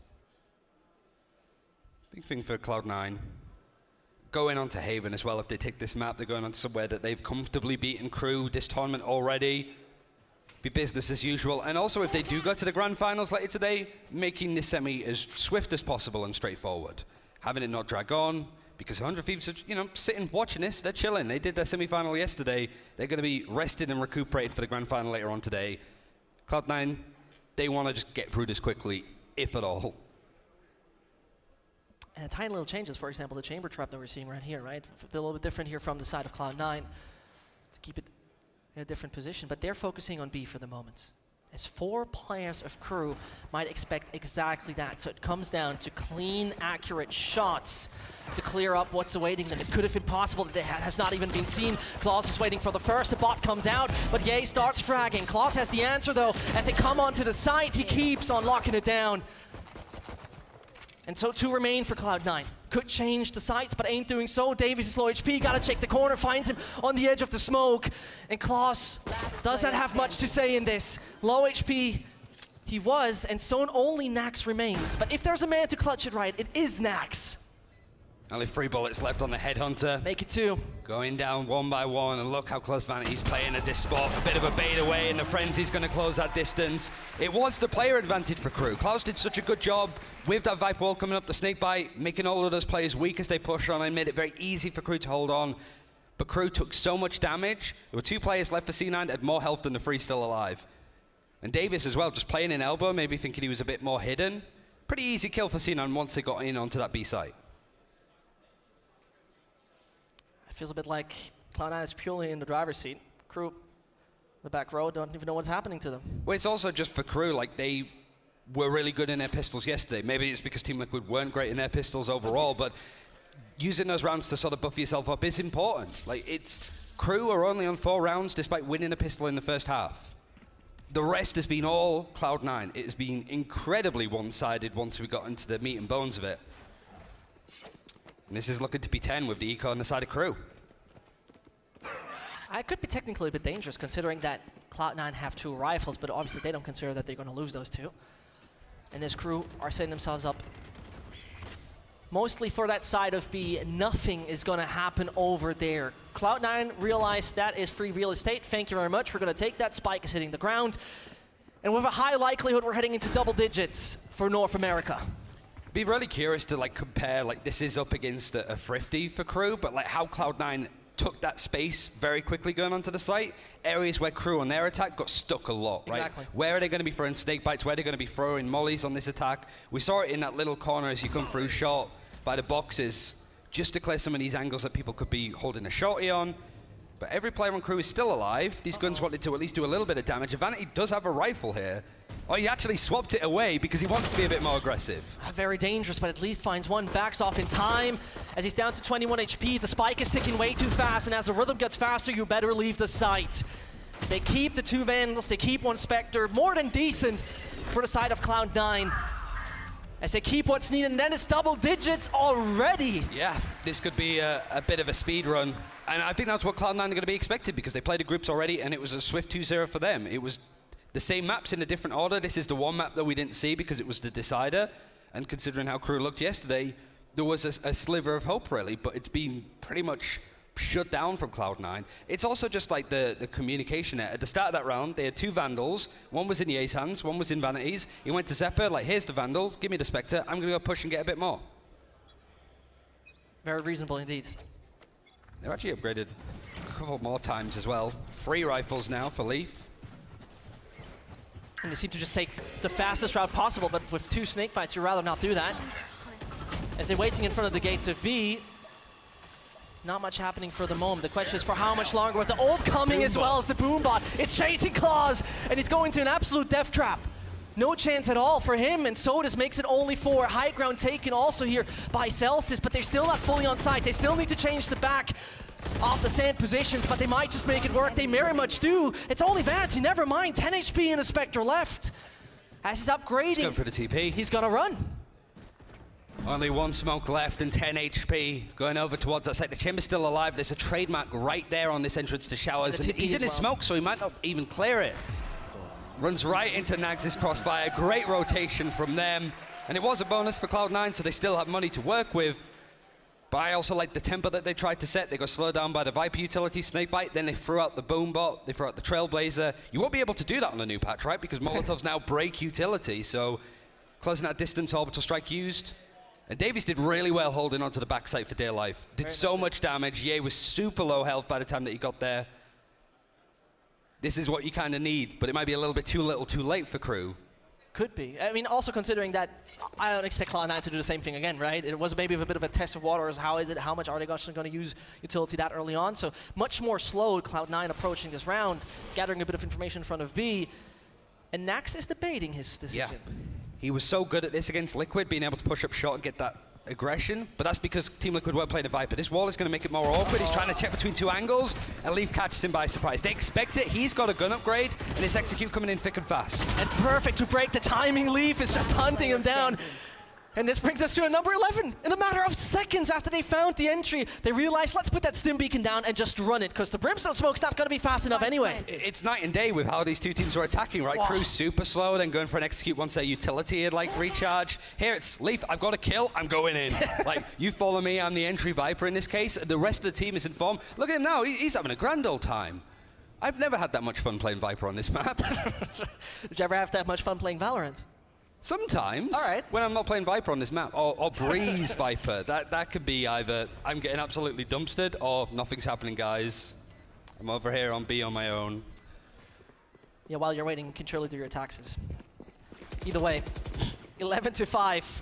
Speaker 1: Big thing for Cloud9. Going on to Haven as well. If they take this map, they're going on to somewhere that they've comfortably beaten Crew this tournament already. Be business as usual. And also, if they do go to the grand finals later today, making this semi as swift as possible and straightforward. Having it not drag on, because 100 Thieves are, you know, sitting watching this. They're chilling. They did their semi-final yesterday. They're going to be rested and recuperated for the grand final later on today. Cloud9, they want to just get through this quickly, if at all.
Speaker 2: And tiny little changes, for example, the chamber trap that we're seeing right here, right? A little bit different here from the side of Cloud9 to keep it in a different position, but they're focusing on B for the moment. As 4 players of Crew might expect exactly that. So it comes down to clean, accurate shots to clear up what's awaiting them. It could have been possible that it has not even been seen. Klaus is waiting for the first. The bot comes out, but Ye starts fragging. Klaus has the answer, though. As they come onto the site, he keeps on locking it down. And so 2 remain for Cloud9. Could change the sites, but ain't doing so. Davies is low HP, gotta check the corner, finds him on the edge of the smoke. And Klaus does not have much to say in this. Low HP he was, and so only Nax remains. But if there's a man to clutch it right, it is Nax.
Speaker 1: Only 3 bullets left on the Headhunter.
Speaker 2: Make it 2.
Speaker 1: Going down 1 by 1, and look how close Vanity's playing at this spot. A bit of a bait away, and the Frenzy's going to close that distance. It was the player advantage for Crew. Klaus did such a good job with that Viper wall coming up, the snake bite, making all of those players weak as they push on, and made it very easy for Crew to hold on. But Crew took so much damage. There were 2 players left for C9 that had more health than the 3 still alive. And Davis as well, just playing in elbow, maybe thinking he was a bit more hidden. Pretty easy kill for C9 once they got in onto that B site.
Speaker 2: Feels a bit like Cloud9 is purely in the driver's seat. Crew, the back row, don't even know what's happening to them.
Speaker 1: Well, it's also just for Crew, like they were really good in their pistols yesterday. Maybe it's because Team Liquid weren't great in their pistols overall, but using those rounds to sort of buff yourself up is important. Like, it's Crew are only on 4 rounds despite winning a pistol in the first half. The rest has been all Cloud9. It has been incredibly one-sided once we got into the meat and bones of it. And this is looking to be 10 with the eco on the side of Crew.
Speaker 2: I could be technically a bit dangerous considering that Cloud9 have 2 rifles, but obviously they don't consider that they're going to lose those 2. And this Crew are setting themselves up mostly for that side of B. Nothing is going to happen over there. Cloud9 realize that is free real estate. Thank you very much. We're going to take that. Spike is hitting the ground. And with a high likelihood, we're heading into double digits for North America.
Speaker 1: Be really curious to like compare, like this is up against a Thrifty for Crew, but like how Cloud9 took that space very quickly going onto the site. Areas where Crew on their attack got stuck a lot, right?
Speaker 2: Exactly.
Speaker 1: Where are they going to be throwing snake bites? Where are they going to be throwing mollies on this attack? We saw it in that little corner as you come through short by the boxes, just to clear some of these angles that people could be holding a shorty on. But every player on Crew is still alive. These guns wanted to at least do a little bit of damage. Vanity does have a rifle here. Oh, he actually swapped it away because he wants to be a bit more aggressive.
Speaker 2: Very dangerous, but at least finds one. Backs off in time as he's down to 21 HP. The spike is ticking way too fast, and as the rhythm gets faster, you better leave the site. They keep the 2 Vandals, they keep 1 Spectre. More than decent for the side of Cloud9. As they keep what's needed, and then it's double digits already.
Speaker 1: Yeah, this could be a bit of a speed run. And I think that's what Cloud9 are going to be expected because they played the groups already, and it was a swift 2-0 for them. It was the same maps in a different order. This is the one map that we didn't see because it was the decider. And considering how Crew looked yesterday, there was a sliver of hope, really. But it's been pretty much shut down from Cloud9. It's also just like the communication there. At the start of that round, they had 2 Vandals. One was in Ye's hands, one was in Vanity's. He went to Zephyr, like, here's the Vandal, give me the Spectre. I'm going to go push and get a bit more.
Speaker 2: Very reasonable indeed.
Speaker 1: They've actually upgraded a couple more times as well. 3 rifles now for Leaf.
Speaker 2: And they seem to just take the fastest route possible, but with 2 snake bites, you'd rather not do that. As they're waiting in front of the gates of B, not much happening for the moment. The question is for how much longer with the ult coming as well as the Boombot. It's chasing Claws, and he's going to an absolute death trap. No chance at all for him, and Sodas makes it only 4. High ground taken also here by Celsius, but they're still not fully on site. They still need to change the back off the sand positions, but they might just make it work. They very much do. It's only Vanity, never mind. 10 HP and a Spectre left. As he's upgrading,
Speaker 1: He's going for the TP.
Speaker 2: He's gonna run.
Speaker 1: Only 1 smoke left and 10 HP going over towards that site. The Chamber's still alive. There's a trademark right there on this entrance to Showers. And he's in his smoke, so he might not even clear it. Runs right into Nags' crossfire. Great rotation from them. And it was a bonus for Cloud9, so they still have money to work with. But I also like the tempo that they tried to set. They got slowed down by the Viper utility, Snakebite. Then they threw out the Boombot. They threw out the Trailblazer. You won't be able to do that on the new patch, right? Because Molotovs now break utility. So closing that distance, orbital strike used. And Davies did really well holding onto the backside for dear life. Did so much damage. Ye was super low health by the time that he got there. This is what you kind of need, but it might be a little bit too little too late for Crew.
Speaker 2: Could be. I mean, also considering that I don't expect Cloud9 to do the same thing again, right? It was maybe a bit of a test of waters. How is it? How much are they actually going to use utility that early on? So much more slowed Cloud9 approaching this round, gathering a bit of information in front of B. And Nax is debating his decision.
Speaker 1: Yeah. He was so good at this against Liquid, being able to push up short and get that aggression, but that's because Team Liquid weren't playing a Viper. This wall is going to make it more awkward. He's trying to check between 2 angles, and Leaf catches him by surprise. They expect it. He's got a gun upgrade, and his execute coming in thick and fast.
Speaker 2: And perfect to break the timing. Leaf is just hunting him down. And this brings us to a number 11. In a matter of seconds after they found the entry, they realized, let's put that stim beacon down and just run it, because the Brimstone smoke's not going to be fast enough anyway.
Speaker 1: It's night and day with how these 2 teams are attacking, right? Crew super slow, then going for an execute once their utility had like recharged. Here it's Leaf, I've got a kill, I'm going in. Like, you follow me, I'm the entry Viper in this case. The rest of the team is in form. Look at him now, he's having a grand old time. I've never had that much fun playing Viper on this map.
Speaker 2: Did you ever have that much fun playing Valorant?
Speaker 1: Sometimes.
Speaker 2: All right.
Speaker 1: When I'm not playing Viper on this map, or Breeze Viper. That could be either I'm getting absolutely dumpstered or nothing's happening, guys. I'm over here on B on my own.
Speaker 2: Yeah, while you're waiting, you can surely do your taxes. Either way, 11-5.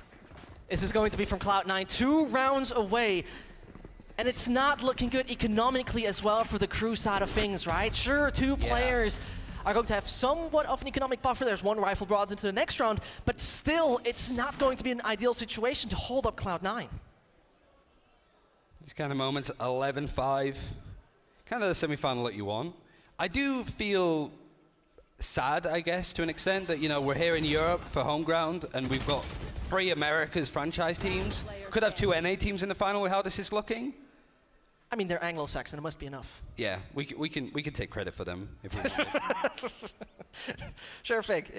Speaker 2: This is going to be from Cloud9, 2 rounds away. And it's not looking good economically as well for the Crew side of things, right? Sure, 2 players are going to have somewhat of an economic buffer. There's 1 rifle broad into the next round, but still, it's not going to be an ideal situation to hold up Cloud9.
Speaker 1: These kind of moments, 11-5, kind of the semi-final that you want. I do feel sad, I guess, to an extent, that, you know, we're here in Europe for home ground, and we've got 3 America's franchise teams. Could have 2 NA teams in the final with how this is looking.
Speaker 2: I mean, they're Anglo-Saxon. It must be enough.
Speaker 1: Yeah, we can take credit for them if we wanted.
Speaker 2: Sure, Fig,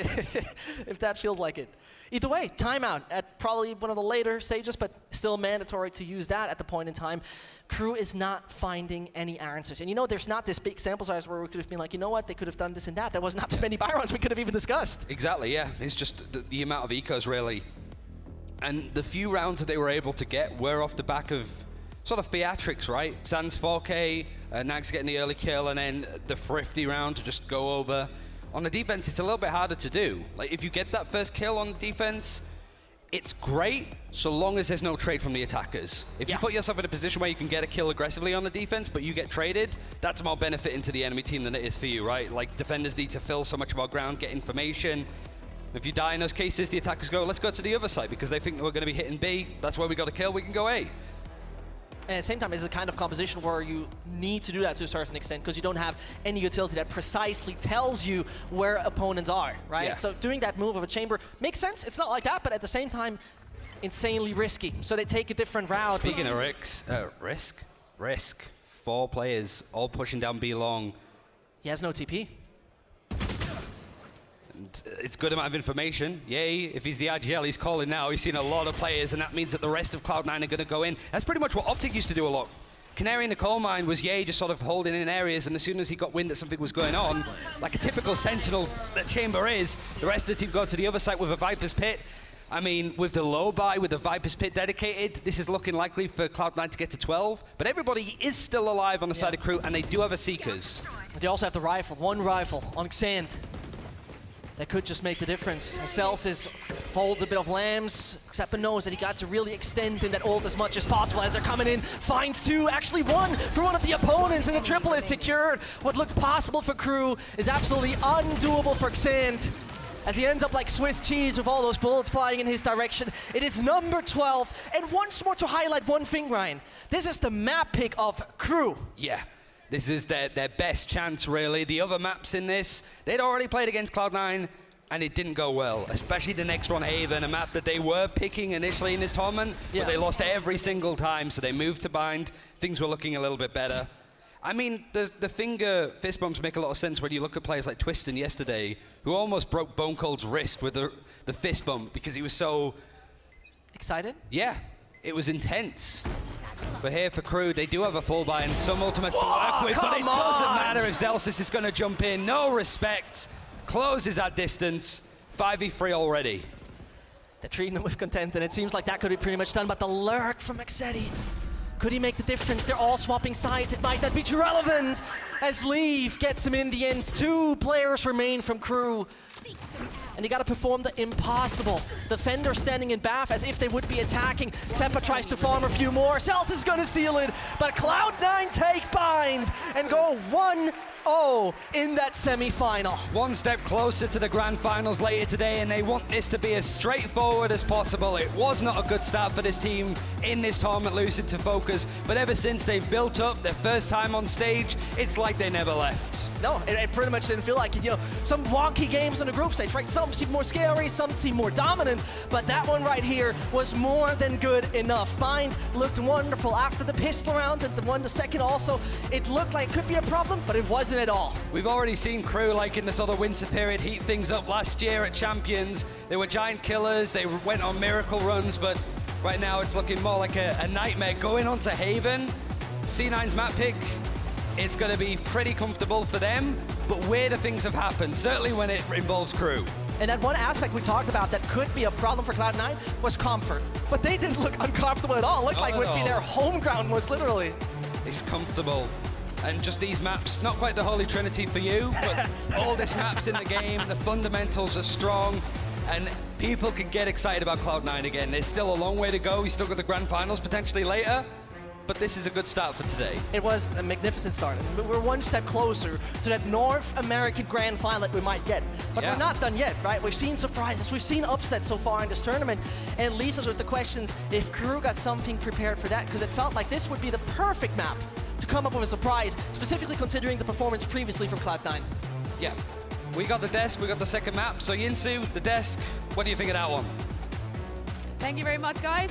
Speaker 2: if that feels like it. Either way, timeout at probably one of the later stages, but still mandatory to use that at the point in time. Crew is not finding any answers. And you know, there's not this big sample size where we could have been like, you know what, they could have done this and that. There was not too many Byrons we could have even discussed.
Speaker 1: Exactly, yeah. It's just the amount of ecos, really. And the few rounds that they were able to get were off the back of sort of theatrics, right? Sans 4K, Nags getting the early kill, and then the thrifty round to just go over. On the defense, it's a little bit harder to do. Like, if you get that first kill on the defense, it's great so long as there's no trade from the attackers. If you put yourself in a position where you can get a kill aggressively on the defense, but you get traded, that's more benefit into the enemy team than it is for you, right? Like, defenders need to fill so much of our ground, get information. If you die in those cases, the attackers go, let's go to the other side because they think we're going to be hitting B. That's where we got a kill, we can go A.
Speaker 2: And at the same time, it's a kind of composition where you need to do that to a certain extent because you don't have any utility that precisely tells you where opponents are, right?
Speaker 1: Yeah.
Speaker 2: So doing that move of a chamber makes sense. It's not like that, but at the same time, insanely risky. So they take a different route.
Speaker 1: Speaking of risk. 4 players all pushing down B long.
Speaker 2: He has no TP.
Speaker 1: It's good amount of information. Yay, if he's the IGL, he's calling now. He's seen a lot of players, and that means that the rest of Cloud9 are going to go in. That's pretty much what Optic used to do a lot. Canary in the coal mine was Yay just sort of holding in areas, and as soon as he got wind that something was going on, like a typical Sentinel that Chamber is, the rest of the team go to the other side with a Viper's Pit. I mean, with the low buy, with the Viper's Pit dedicated, this is looking likely for Cloud9 to get to 12, but everybody is still alive on the side of Crew, and they do have a Seekers.
Speaker 2: They also have the rifle, 1 rifle on Xand. That could just make the difference. Celsius holds a bit of lambs. Xepa knows that he got to really extend in that ult as much as possible as they're coming in. Finds 2, actually 1 for one of the opponents, and the triple is secured. What looked possible for Crew is absolutely undoable for Xand, as he ends up like Swiss cheese with all those bullets flying in his direction. It is number 12, and once more to highlight one thing, Ryan. This is the map pick of Crew.
Speaker 1: Yeah. This is their best chance, really. The other maps in this, they'd already played against Cloud9, and it didn't go well, especially the next one, Haven, a map that they were picking initially in this tournament, but they lost every single time, so they moved to Bind. Things were looking a little bit better. I mean, the finger fist bumps make a lot of sense when you look at players like Twiston yesterday, who almost broke Bone Cold's wrist with the fist bump because he was so...
Speaker 2: Excited?
Speaker 1: Yeah, it was intense. But here for Crew, they do have a full buy and some ultimates to work with, but it doesn't matter if Celsius is going to jump in. No respect. Closes that distance. 5v3 already.
Speaker 2: They're treating them with contempt, and it seems like that could be pretty much done, but the lurk from Maxetti, could he make the difference? They're all swapping sides. It might not be too relevant as Leave gets him in the end. 2 players remain from Crew. And you gotta perform the impossible. Defender standing in Bath as if they would be attacking. Xepa tries to farm a few more. Celsius is gonna steal it, but Cloud9 take Bind and go 1-0 in that semi-final.
Speaker 1: One step closer to the grand finals later today, and they want this to be as straightforward as possible. It was not a good start for this team in this tournament, losing to Focus, but ever since they've built up their first time on stage, it's like they never left.
Speaker 2: No, it pretty much didn't feel like it. You know, some wonky games on the group stage, right? Some seem more scary, some seem more dominant, but that one right here was more than good enough. Bind looked wonderful after the pistol round, and the second also. It looked like it could be a problem, but it wasn't at all.
Speaker 1: We've already seen Crew, like in this other winter period, heat things up last year at Champions. They were giant killers, they went on miracle runs, but right now it's looking more like a nightmare. Going on to Haven, C9's map pick, it's going to be pretty comfortable for them, but weirder things have happened, certainly when it involves Crew.
Speaker 2: And that one aspect we talked about that could be a problem for Cloud9 was comfort. But they didn't look uncomfortable at all. It looked like it would be their home ground, most literally.
Speaker 1: It's comfortable. And just these maps, not quite the Holy Trinity for you, but all these maps in the game, the fundamentals are strong, and people can get excited about Cloud9 again. There's still a long way to go. We still got the grand finals potentially later, but this is a good start for today.
Speaker 2: It was a magnificent start. We're one step closer to that North American Grand Final that we might get. But we're not done yet, right? We've seen surprises, we've seen upsets so far in this tournament, and it leaves us with the questions if Crew got something prepared for that, because it felt like this would be the perfect map to come up with a surprise, specifically considering the performance previously from Cloud9.
Speaker 1: Yeah, we got the desk, we got the second map, so Yinsu, the desk, what do you think of that one?
Speaker 3: Thank you very much, guys.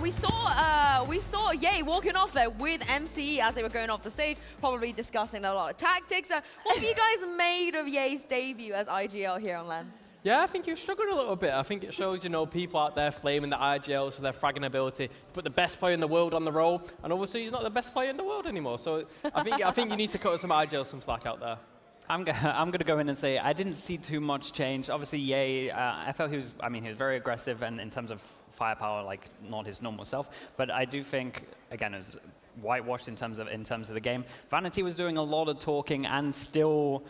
Speaker 3: We saw Ye walking off there with MCE as they were going off the stage, probably discussing a lot of tactics. What have you guys made of Ye's debut as IGL here on LAN?
Speaker 6: Yeah, I think you struggled a little bit. I think it shows, you know, people out there flaming the IGLs for their fragging ability. Put the best player in the world on the role, and obviously he's not the best player in the world anymore. So I think you need to cut some IGLs some slack out there.
Speaker 4: I'm going to go in and say I didn't see too much change. Obviously, Ye, I felt he was very aggressive, and in terms of firepower, like not his normal self. But I do think, again, it was whitewashed in terms of the game. Vanity was doing a lot of talking and still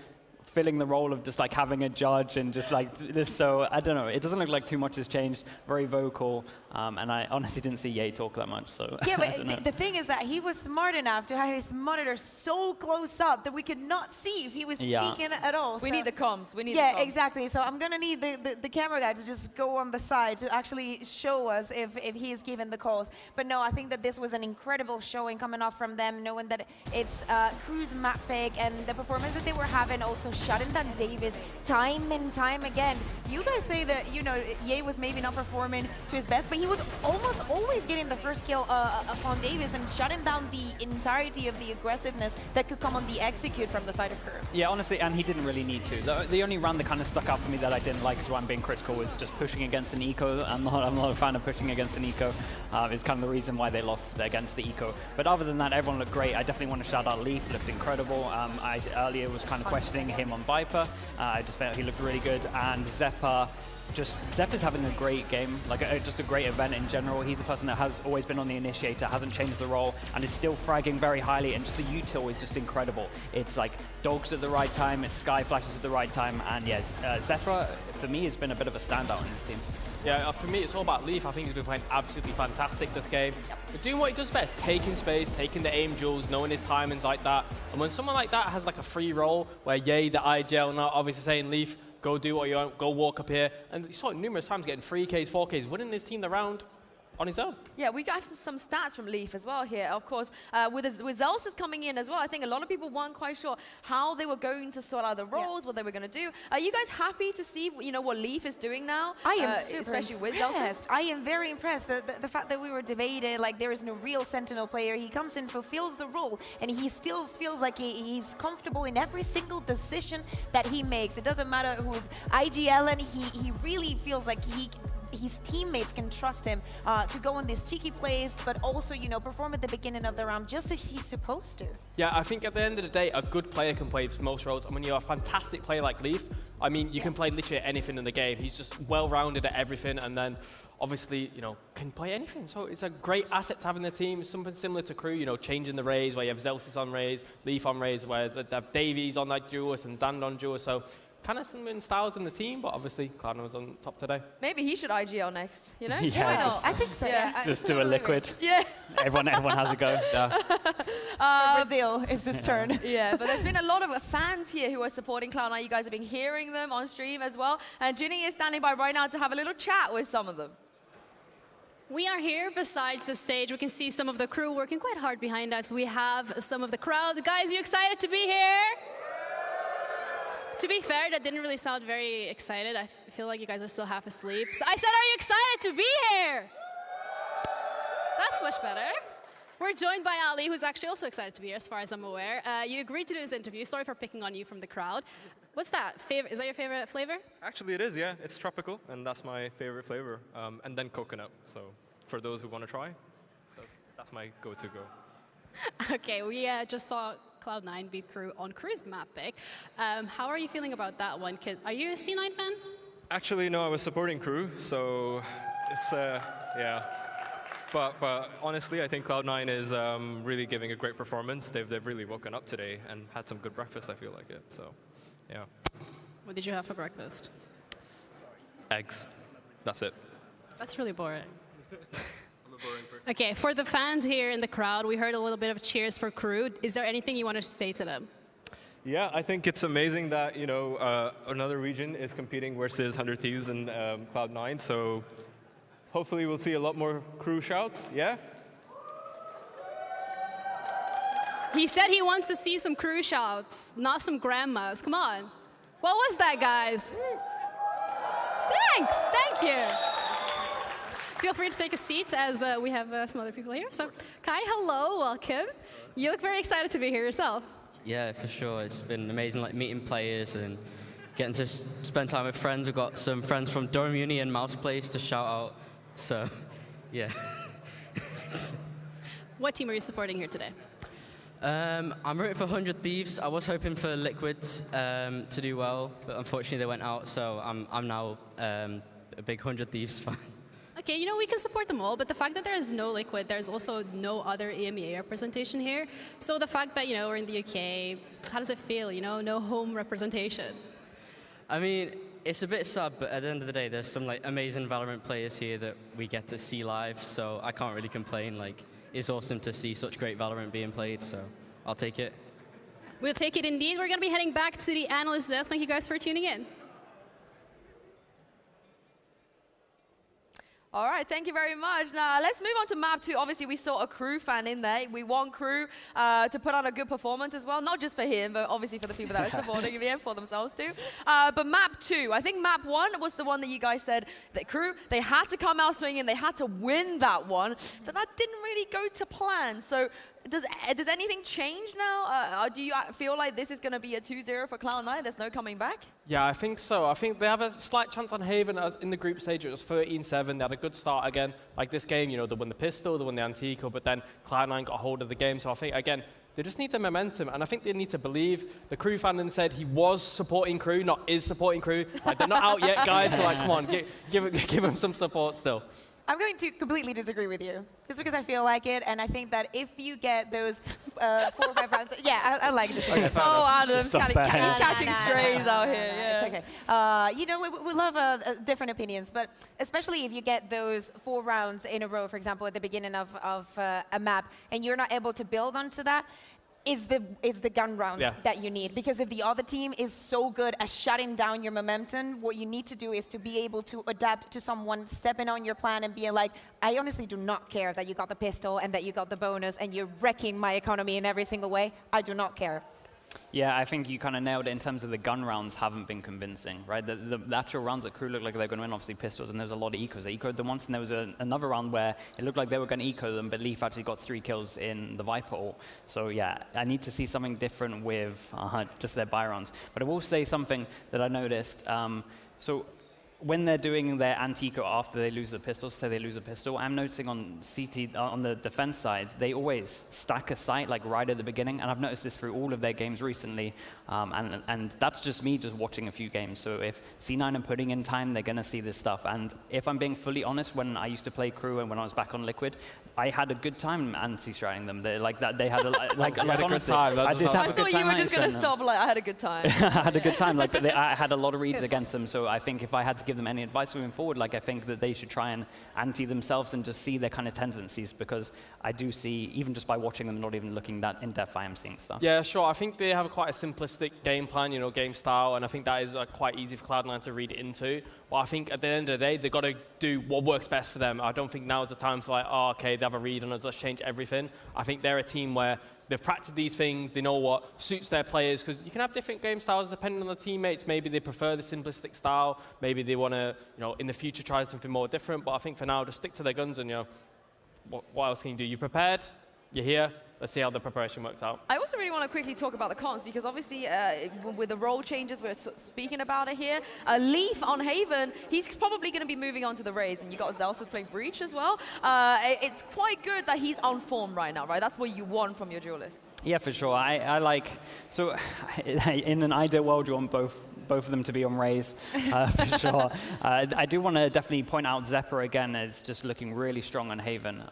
Speaker 4: filling the role of just like having a judge and just like this. So I don't know. It doesn't look like too much has changed. Very vocal, and I honestly didn't see Ye talk that much. So
Speaker 5: yeah, but the thing is that he was smart enough to have his monitor so close up that we could not see if he was speaking at all.
Speaker 3: We need the comms. We need
Speaker 5: the
Speaker 3: comms.
Speaker 5: Exactly. So I'm gonna need the camera guy to just go on the side to actually show us if he's given the calls. But no, I think that this was an incredible showing coming off from them, knowing that it's Crew's map pick and the performance that they were having, also shutting down Davis time and time again. You guys say that, you know, Ye was maybe not performing to his best, but he was almost always getting the first kill upon Davis and shutting down the entirety of the aggressiveness that could come on the execute from the side of Crew.
Speaker 4: Yeah, honestly, and he didn't really need to. The only run that kind of stuck out for me that I didn't like, is why I'm being critical, was just pushing against an eco. I'm not a fan of pushing against an eco. It's kind of the reason why they lost against the eco. But other than that, everyone looked great. I definitely want to shout out Leaf, looked incredible. I earlier was kind of questioning him on Viper. I just felt he looked really good. And Zeppa's having a great game, like just a great event in general. He's the person that has always been on the initiator, hasn't changed the role, and is still fragging very highly, and just the util is just incredible. It's like dogs at the right time, it's sky flashes at the right time, and yes, Zeppa, for me, has been a bit of a standout in this team.
Speaker 6: Yeah, for me, it's all about Leaf. I think he's been playing absolutely fantastic this game. But doing what he does best, taking space, taking the aim duels, knowing his timings like that. And when someone like that has like a free role, where Ye, the IGL, now obviously saying, Leaf, go do what you want, go walk up here. And you saw it numerous times getting 3Ks, 4Ks, winning his team the round on his own.
Speaker 3: Yeah, we got some stats from Leaf as well here, of course. With Zelsis coming in as well, I think a lot of people weren't quite sure how they were going to sort out the roles, what they were going to do. Are you guys happy to see, you know, what Leaf is doing now?
Speaker 5: I am super
Speaker 3: especially
Speaker 5: impressed.
Speaker 3: with Zelsis.
Speaker 5: I am very impressed. The fact that we were debated, like there is no real Sentinel player. He comes in, fulfills the role, and he still feels like he's comfortable in every single decision that he makes. It doesn't matter who's IGL, and he really feels like his teammates can trust him to go on these cheeky plays, but also, you know, perform at the beginning of the round just as he's supposed to.
Speaker 6: Yeah, I think at the end of the day, a good player can play most roles. And when you're a fantastic player like Leaf, I mean, you can play literally anything in the game. He's just well-rounded at everything, and then obviously, you know, can play anything. So it's a great asset to have in the team. Something similar to Crew, you know, changing the Rays, where you have Zelsis on Rays, Leaf on Rays, where they have Davies on like Duos and Zand on Duos. So kind of some styles in the team, but obviously Cloud9 was on top today.
Speaker 3: Maybe he should IGL next, you know?
Speaker 4: Yeah,
Speaker 3: why not?
Speaker 5: I think so. Yeah.
Speaker 4: Just do a liquid.
Speaker 3: Yeah.
Speaker 4: Everyone has a go. Yeah.
Speaker 5: Brazil is this turn.
Speaker 3: Yeah, but there's been a lot of fans here who are supporting Cloud9. You guys have been hearing them on stream as well. And Ginny is standing by right now to have a little chat with some of them.
Speaker 8: We are here besides the stage. We can see some of the crew working quite hard behind us. We have some of the crowd. Guys, you excited to be here? To be fair, that didn't really sound very excited. I feel like you guys are still half asleep. So I said, are you excited to be here? That's much better. We're joined by Ali, who's actually also excited to be here, as far as I'm aware. You agreed to do this interview. Sorry for picking on you from the crowd. What's that? Is that your favorite flavor?
Speaker 9: Actually, it is, yeah. It's tropical, and that's my favorite flavor. And then coconut. So for those who want to try, that's my go-to go.
Speaker 8: Okay, we just saw Cloud9 beat Crew on Crew's map pick. How are you feeling about that one? Are you a C9 fan?
Speaker 9: Actually, no, I was supporting Crew, so it's, yeah. But honestly, I think Cloud9 is really giving a great performance. They've really woken up today and had some good breakfast, I feel like it, so yeah.
Speaker 8: What did you have for breakfast?
Speaker 9: Eggs. That's it.
Speaker 8: That's really boring. Okay, for the fans here in the crowd, we heard a little bit of cheers for Crew. Is there anything you want to say to them?
Speaker 9: Yeah, I think it's amazing that, you know, another region is competing versus 100 Thieves and Cloud9, so hopefully we'll see a lot more Crew shouts, yeah?
Speaker 8: He said he wants to see some Crew shouts, not some grandmas. Come on. What was that, guys? Thanks, thank you. Feel free to take a seat as we have some other people here. So, Kai, hello, welcome. You look very excited to be here yourself.
Speaker 10: Yeah, for sure. It's been amazing, like meeting players and getting to spend time with friends. We've got some friends from Durham Uni and Mouse Place to shout out. So, yeah.
Speaker 8: What team are you supporting here today?
Speaker 10: I'm rooting for 100 Thieves. I was hoping for Liquid to do well, but unfortunately they went out. So I'm now a big 100 Thieves fan.
Speaker 8: Okay, you know, we can support them all, but the fact that there is no Liquid, there's also no other EMEA representation here. So the fact that, you know, we're in the UK, how does it feel, you know, no home representation?
Speaker 10: I mean, it's a bit sad, but at the end of the day, there's some like amazing Valorant players here that we get to see live, so I can't really complain. Like, it's awesome to see such great Valorant being played, so I'll take it.
Speaker 8: We'll take it indeed. We're going to be heading back to the analyst desk. Thank you guys for tuning in.
Speaker 3: All right, thank you very much. Now, let's move on to map 2. Obviously, we saw a Crew fan in there. We want Crew to put on a good performance as well, not just for him, but obviously for the people that are supporting him here, for themselves too. But map 2, I think map 1 was the one that you guys said that Crew, they had to come out swinging, they had to win that one, but that didn't really go to plan. So does anything change now? Do you feel like this is going to be a 2-0 for Cloud9? There's no coming back?
Speaker 6: Yeah, I think so. I think they have a slight chance on Haven. As in the group stage, it was 13-7. They had a good start again. Like this game, you know, they won the pistol, they won the Antico, but then Cloud9 got a hold of the game. So I think, again, they just need the momentum. And I think they need to believe. The Crew fan then said he was supporting Crew, not is supporting Crew. Like, they're not out yet, guys. So, like, come on, give him some support still.
Speaker 5: I'm going to completely disagree with you, just because I feel like it, and I think that if you get those 4 or 5 rounds, yeah, I like this.
Speaker 6: Okay,
Speaker 3: oh, Adam's catching strays out here. Yeah.
Speaker 5: It's okay. You know, we love different opinions, but especially if you get those 4 rounds in a row, for example, at the beginning of a map, and you're not able to build onto that, is the gun rounds that you need. Because if the other team is so good at shutting down your momentum, what you need to do is to be able to adapt to someone stepping on your plan and being like, I honestly do not care that you got the pistol and that you got the bonus and you're wrecking my economy in every single way. I do not care.
Speaker 4: Yeah, I think you kind of nailed it in terms of the gun rounds haven't been convincing, right? The actual rounds that Crew looked like they're going to win, obviously pistols, and there was a lot of ecos. They ecoed them once, and there was another round where it looked like they were going to eco them, but Leaf actually got 3 kills in the Viper ult. So yeah, I need to see something different with just their buy rounds. But I will say something that I noticed. So when they're doing their anti-eco after they lose the pistol, say they lose a pistol, I'm noticing on CT, on the defense side, they always stack a site like right at the beginning, and I've noticed this through all of their games recently, and that's just me just watching a few games. So if C9 are putting in time, they're going to see this stuff. And if I'm being fully honest, when I used to play Crew and when I was back on Liquid, I had a good time anti-striding them. They like that. They had a like
Speaker 6: had a good time.
Speaker 4: I did have a good time.
Speaker 3: I thought you were just going to stop like I had a good time.
Speaker 4: I had a good time. Like I had a lot of reads against them. So I think if I had to give them any advice moving forward, like I think that they should try and anti themselves and just see their kind of tendencies, because I do see, even just by watching them, not even looking that in depth, I am seeing stuff.
Speaker 6: Yeah, sure. I think they have quite a simplistic game plan, you know, game style, and I think that is quite easy for Cloud9 to read into. But I think at the end of the day, they've got to do what works best for them. I don't think now is the time to like, oh, okay, they have a read on us, let's change everything. I think they're a team where they've practiced these things, they know what suits their players, because you can have different game styles depending on the teammates. Maybe they prefer the simplistic style, maybe they want to, you know, in the future try something more different. But I think for now, just stick to their guns and, you know, what else can you do? You're prepared, you're here, let's see how the preparation works out.
Speaker 3: I also really want to quickly talk about the cons, because obviously with the role changes, we're speaking about it here. Leaf on Haven, he's probably going to be moving on to the Raze, and you got Zelsus playing Breach as well. It's quite good that he's on form right now, right? That's what you want from your duelist.
Speaker 4: Yeah, for sure. I like, so in an ideal world, you want both of them to be on Raze, for sure. I do want to definitely point out Zephyr again as just looking really strong on Haven.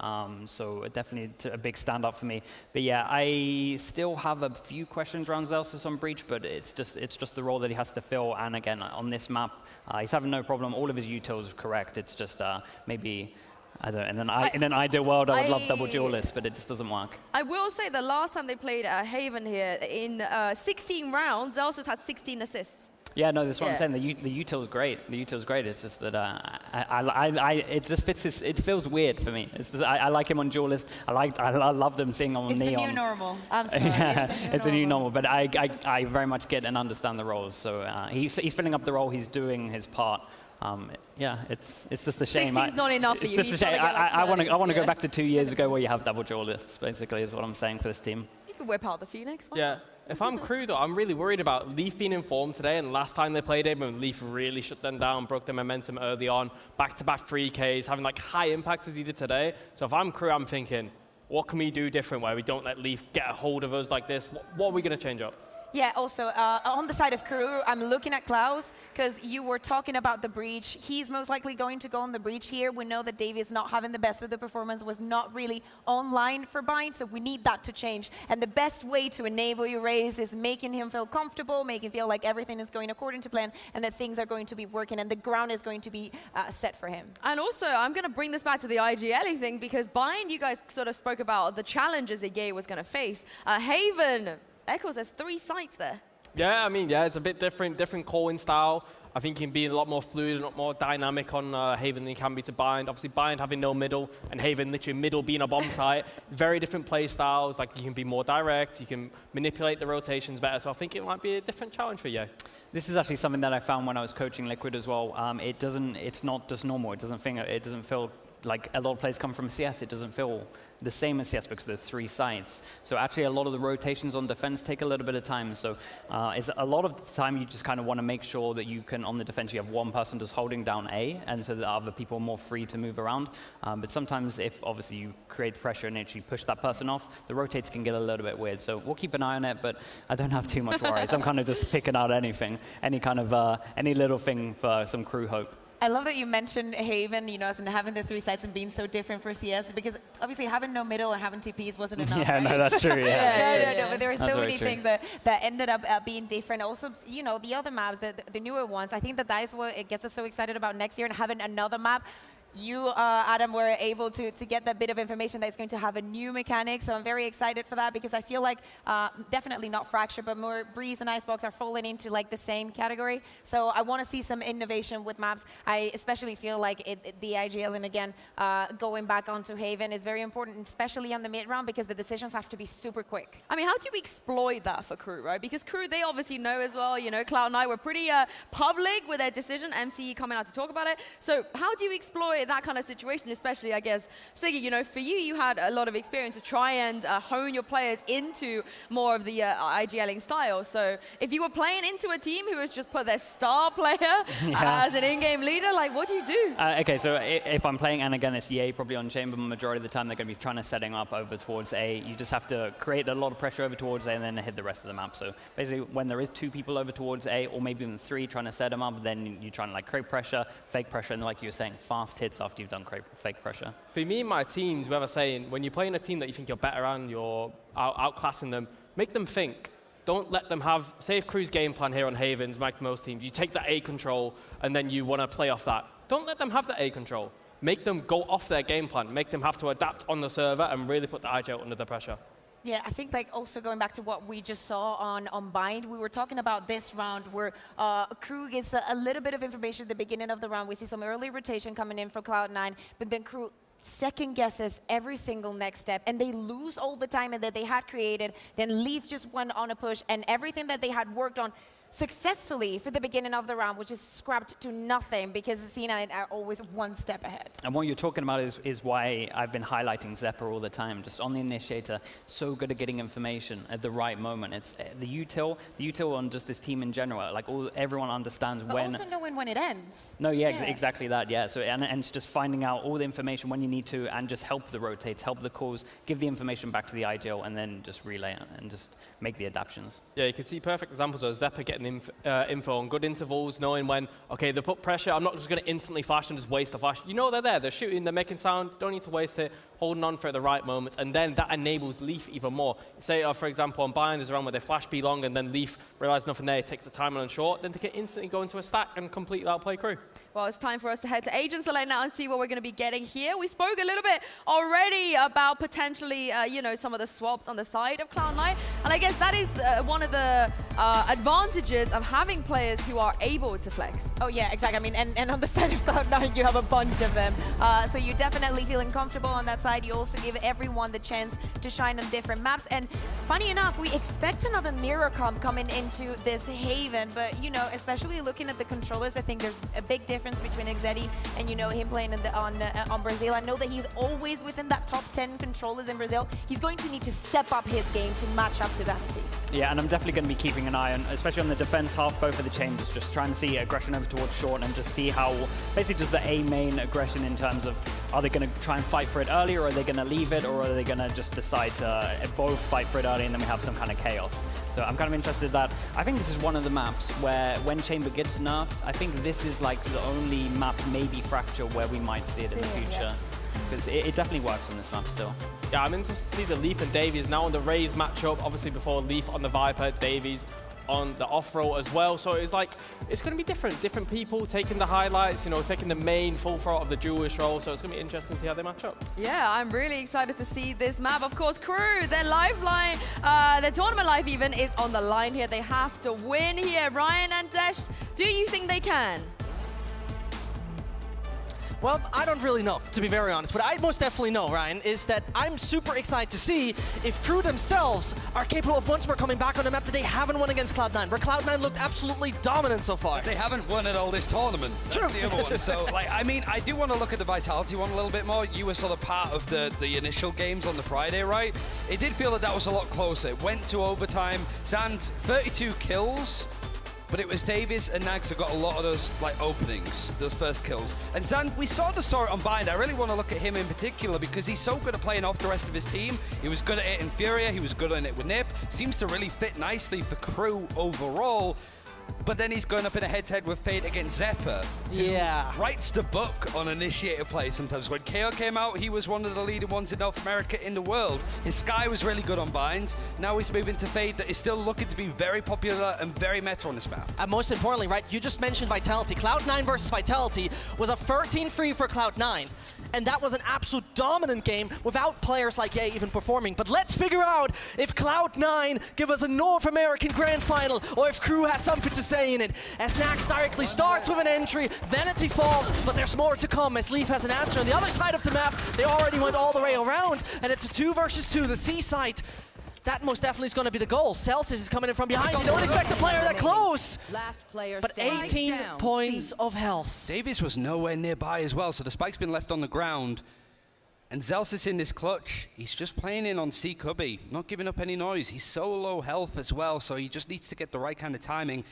Speaker 4: So definitely a big standout for me. But yeah, I still have a few questions around Zelsus on Breach, but it's just the role that he has to fill. And again, on this map, he's having no problem. All of his utils correct. It's just maybe, I don't know, in an ideal world, I would love double duelists, but it just doesn't work.
Speaker 3: I will say the last time they played Haven here, in 16 rounds, Zelsus had 16 assists.
Speaker 4: Yeah, no, that's what I'm saying. The util is great. The util is great. It's just that it just fits. It feels weird for me. It's just, I like him on Duelist. I love them seeing on Neon.
Speaker 5: It's the new normal. I'm sorry.
Speaker 4: Yeah, it's a new normal. But I very much get and understand the roles. So he's filling up the role. He's doing his part. Yeah, it's just a shame.
Speaker 3: 60's not enough for you.
Speaker 4: It's just a shame. I want to go back to 2 years ago where you have double Duelists. Basically, is what I'm saying for this team.
Speaker 3: You can whip out the Phoenix.
Speaker 6: Yeah. If I'm Crew, though, I'm really worried about Leaf being in form today. And last time they played him, when Leaf really shut them down, broke their momentum early on, back-to-back 3Ks, having like high impact as he did today. So if I'm Crew, I'm thinking, what can we do different where we don't let Leaf get a hold of us like this? What are we going to change up?
Speaker 5: Yeah, also, on the side of Crew, I'm looking at Klaus, because you were talking about the breach. He's most likely going to go on the breach here. We know that Davey is not having the best of the performance, was not really online for Bind, so we need that to change. And the best way to enable your raise is making him feel comfortable, making him feel like everything is going according to plan, and that things are going to be working, and the ground is going to be set for him.
Speaker 3: And also, I'm going to bring this back to the IGL thing, because Bind, you guys sort of spoke about the challenges that Ye was going to face. Haven, Echoes, there's 3 sites there.
Speaker 6: Yeah, I mean, yeah, it's a bit different calling style. I think he can be a lot more fluid, a lot more dynamic on Haven than he can be to Bind. Obviously, Bind having no middle, and Haven literally middle being a bomb site. Very different play styles. Like, you can be more direct, you can manipulate the rotations better. So I think it might be a different challenge for Ye.
Speaker 4: This is actually something that I found when I was coaching Liquid as well. It's not just normal. It doesn't feel like a lot of players come from CS. It doesn't feel the same as CS because there's 3 sites. So actually a lot of the rotations on defense take a little bit of time. So it's a lot of the time you just kind of want to make sure that you can, on the defense, you have one person just holding down A, and so that other people are more free to move around. But sometimes if obviously you create pressure and actually push that person off, the rotates can get a little bit weird. So we'll keep an eye on it, but I don't have too much worries. I'm kind of just picking out anything, any little thing for some Crew hope.
Speaker 5: I love that you mentioned Haven, as in having the 3 sites and being so different for CS, because obviously having no middle and having TPs wasn't enough.
Speaker 4: Yeah,
Speaker 5: right?
Speaker 4: no, that's true. Yeah.
Speaker 5: No, but there were so many things that ended up being different. Also, the other maps, the newer ones, I think that is what it gets us so excited about next year, and having another map. You, Adam, were able to get that bit of information that is going to have a new mechanic, so I'm very excited for that, because I feel like definitely not Fracture, but more Breeze and Icebox are falling into like the same category. So I want to see some innovation with maps. I especially feel like the IGL, and again, going back onto Haven is very important, especially on the mid round, because the decisions have to be super quick.
Speaker 3: I mean, how do you exploit that for Crew, right? Because Crew, they obviously know as well, Cloud9 were pretty public with their decision, MCE coming out to talk about it. So how do you exploit that kind of situation, especially, I guess, Siggy, for you had a lot of experience to try and hone your players into more of the IGLing style. So if you were playing into a team who has just put their star player as an in-game leader, like, what do you do?
Speaker 4: Okay, so if I'm playing, and again, it's EA probably on Chamber, majority of the time they're going to be trying to setting up over towards A. You just have to create a lot of pressure over towards A and then hit the rest of the map. So basically, when there is 2 people over towards A, or maybe even 3 trying to set them up, then you're trying to create pressure, fake pressure, and like you were saying, fast hits after you've done fake pressure.
Speaker 6: For me and my teams, we were saying, when you're playing a team that you think you're better on, you're outclassing them, make them think. Don't let them have, say if Crew's game plan here on Havens, like most teams, you take that A control and then you want to play off that. Don't let them have that A control. Make them go off their game plan. Make them have to adapt on the server and really put the IGL under the pressure.
Speaker 5: Yeah, I think also going back to what we just saw on Bind, we were talking about this round where Crew gets a little bit of information at the beginning of the round. We see some early rotation coming in for Cloud9, but then Crew second guesses every single next step, and they lose all the time that they had created. Then Leaf just went on a push, and everything that they had worked on successfully for the beginning of the round, which is scrapped to nothing, because C9 are always one step ahead.
Speaker 4: And what you're talking about is why I've been highlighting Zephyr all the time, just on the initiator, so good at getting information at the right moment. It's the util on just this team in general, like everyone understands
Speaker 5: but
Speaker 4: when.
Speaker 5: Also knowing when it ends.
Speaker 4: No, exactly that, yeah. So and it's just finding out all the information when you need to, and just help the rotates, help the calls, give the information back to the IGL, and then just relay it and just make the adaptions.
Speaker 6: Yeah, you can see perfect examples of Zephyr getting info on good intervals, knowing when, okay, they put pressure, I'm not just going to instantly flash and just waste the flash. You know they're there, they're shooting, they're making sound, don't need to waste it, holding on for the right moments, and then that enables Leaf even more. Say, for example, on Bind, there's a round where they flash B long, and then Leaf realize nothing there, takes the time on short, then they can instantly go into a stack and completely outplay Crew.
Speaker 3: Well, it's time for us to head to Agent Select now and see what we're going to be getting here. We spoke a little bit already about potentially, some of the swaps on the side of Cloud9, and I guess that is one of the advantages advantages of having players who are able to flex.
Speaker 5: Oh yeah, exactly. I mean, and on the side of Cloud9, you have a bunch of them. So you're definitely feeling comfortable on that side. You also give everyone the chance to shine on different maps. And funny enough, we expect another mirror comp coming into this Haven, but you know, especially looking at the controllers, I think there's a big difference between Exetti and you know him playing on Brazil. I know that he's always within that top 10 controllers in Brazil. He's going to need to step up his game to match up to Vanity.
Speaker 4: Yeah, and I'm definitely going to be keeping an eye on, especially on the defense half, both of the chambers, just trying to see aggression over towards short and just see how, basically just the A main aggression in terms of, are they going to try and fight for it early, or are they going to leave it, or are they going to just decide to both fight for it early and then we have some kind of chaos. So I'm kind of interested in that. I think this is one of the maps where when chamber gets nerfed, I think this is like the only map, maybe Fracture, where we might see it in the future. Because it definitely works on this map still.
Speaker 6: Yeah, I'm interested to see the Leaf and Davies now on the Raze matchup. Obviously before Leaf on the Viper, Davies on the off-roll as well. So it's like, it's going to be different. Different people taking the highlights, you know, taking the main full throat of the duelist role. So it's going to be interesting to see how they match up.
Speaker 3: Yeah, I'm really excited to see this map. Of course, Crew, their lifeline, their tournament life even is on the line here. They have to win here. Ryan and Desh, do you think they can?
Speaker 2: Well, I don't really know, to be very honest. What I most definitely know, Ryan, is that I'm super excited to see if Crew themselves are capable of once more coming back on a map that they haven't won against Cloud9, where Cloud9 looked absolutely dominant so far.
Speaker 7: But they haven't won at all this tournament.
Speaker 2: True.
Speaker 7: That's the other one. So, like, I mean, I do want to look at the Vitality one a little bit more. You were sort of part of the initial games on the Friday, right? It did feel that that was a lot closer. It went to overtime. Sand, 32 kills. But it was Davies and Nags that got a lot of those like openings, those first kills. And Zand, we sort of saw it on Bind. I really want to look at him in particular because he's so good at playing off the rest of his team. He was good at it in Furia, he was good at it with Nip. Seems to really fit nicely for Crew overall. But then he's going up in a head-to-head with Fade against Zephyr.
Speaker 2: Yeah.
Speaker 7: Writes the book on initiator play sometimes. When KO came out, he was one of the leading ones in North America in the world. His Sky was really good on Bind. Now he's moving to Fade that is still looking to be very popular and very meta on this map.
Speaker 2: And most importantly, right, you just mentioned Vitality. Cloud9 versus Vitality was a 13-3 for Cloud9. And that was an absolute dominant game without players like Ye even performing. But let's figure out if Cloud9 give us a North American Grand Final or if Crew has something to say in it. As Nax directly starts with an entry, Vanity falls, but there's more to come as Leaf has an answer. On the other side of the map, they already went all the way around, and it's a 2 versus 2, the C site. That most definitely is going to be the goal. Celsius is coming in from behind. You don't expect a player that close. But 18 points of health.
Speaker 7: Davies was nowhere nearby as well, so the spike's been left on the ground. And Zelsis in this clutch, he's just playing in on C Cubby, not giving up any noise. He's so low health as well, so he just needs to get the right kind of timing.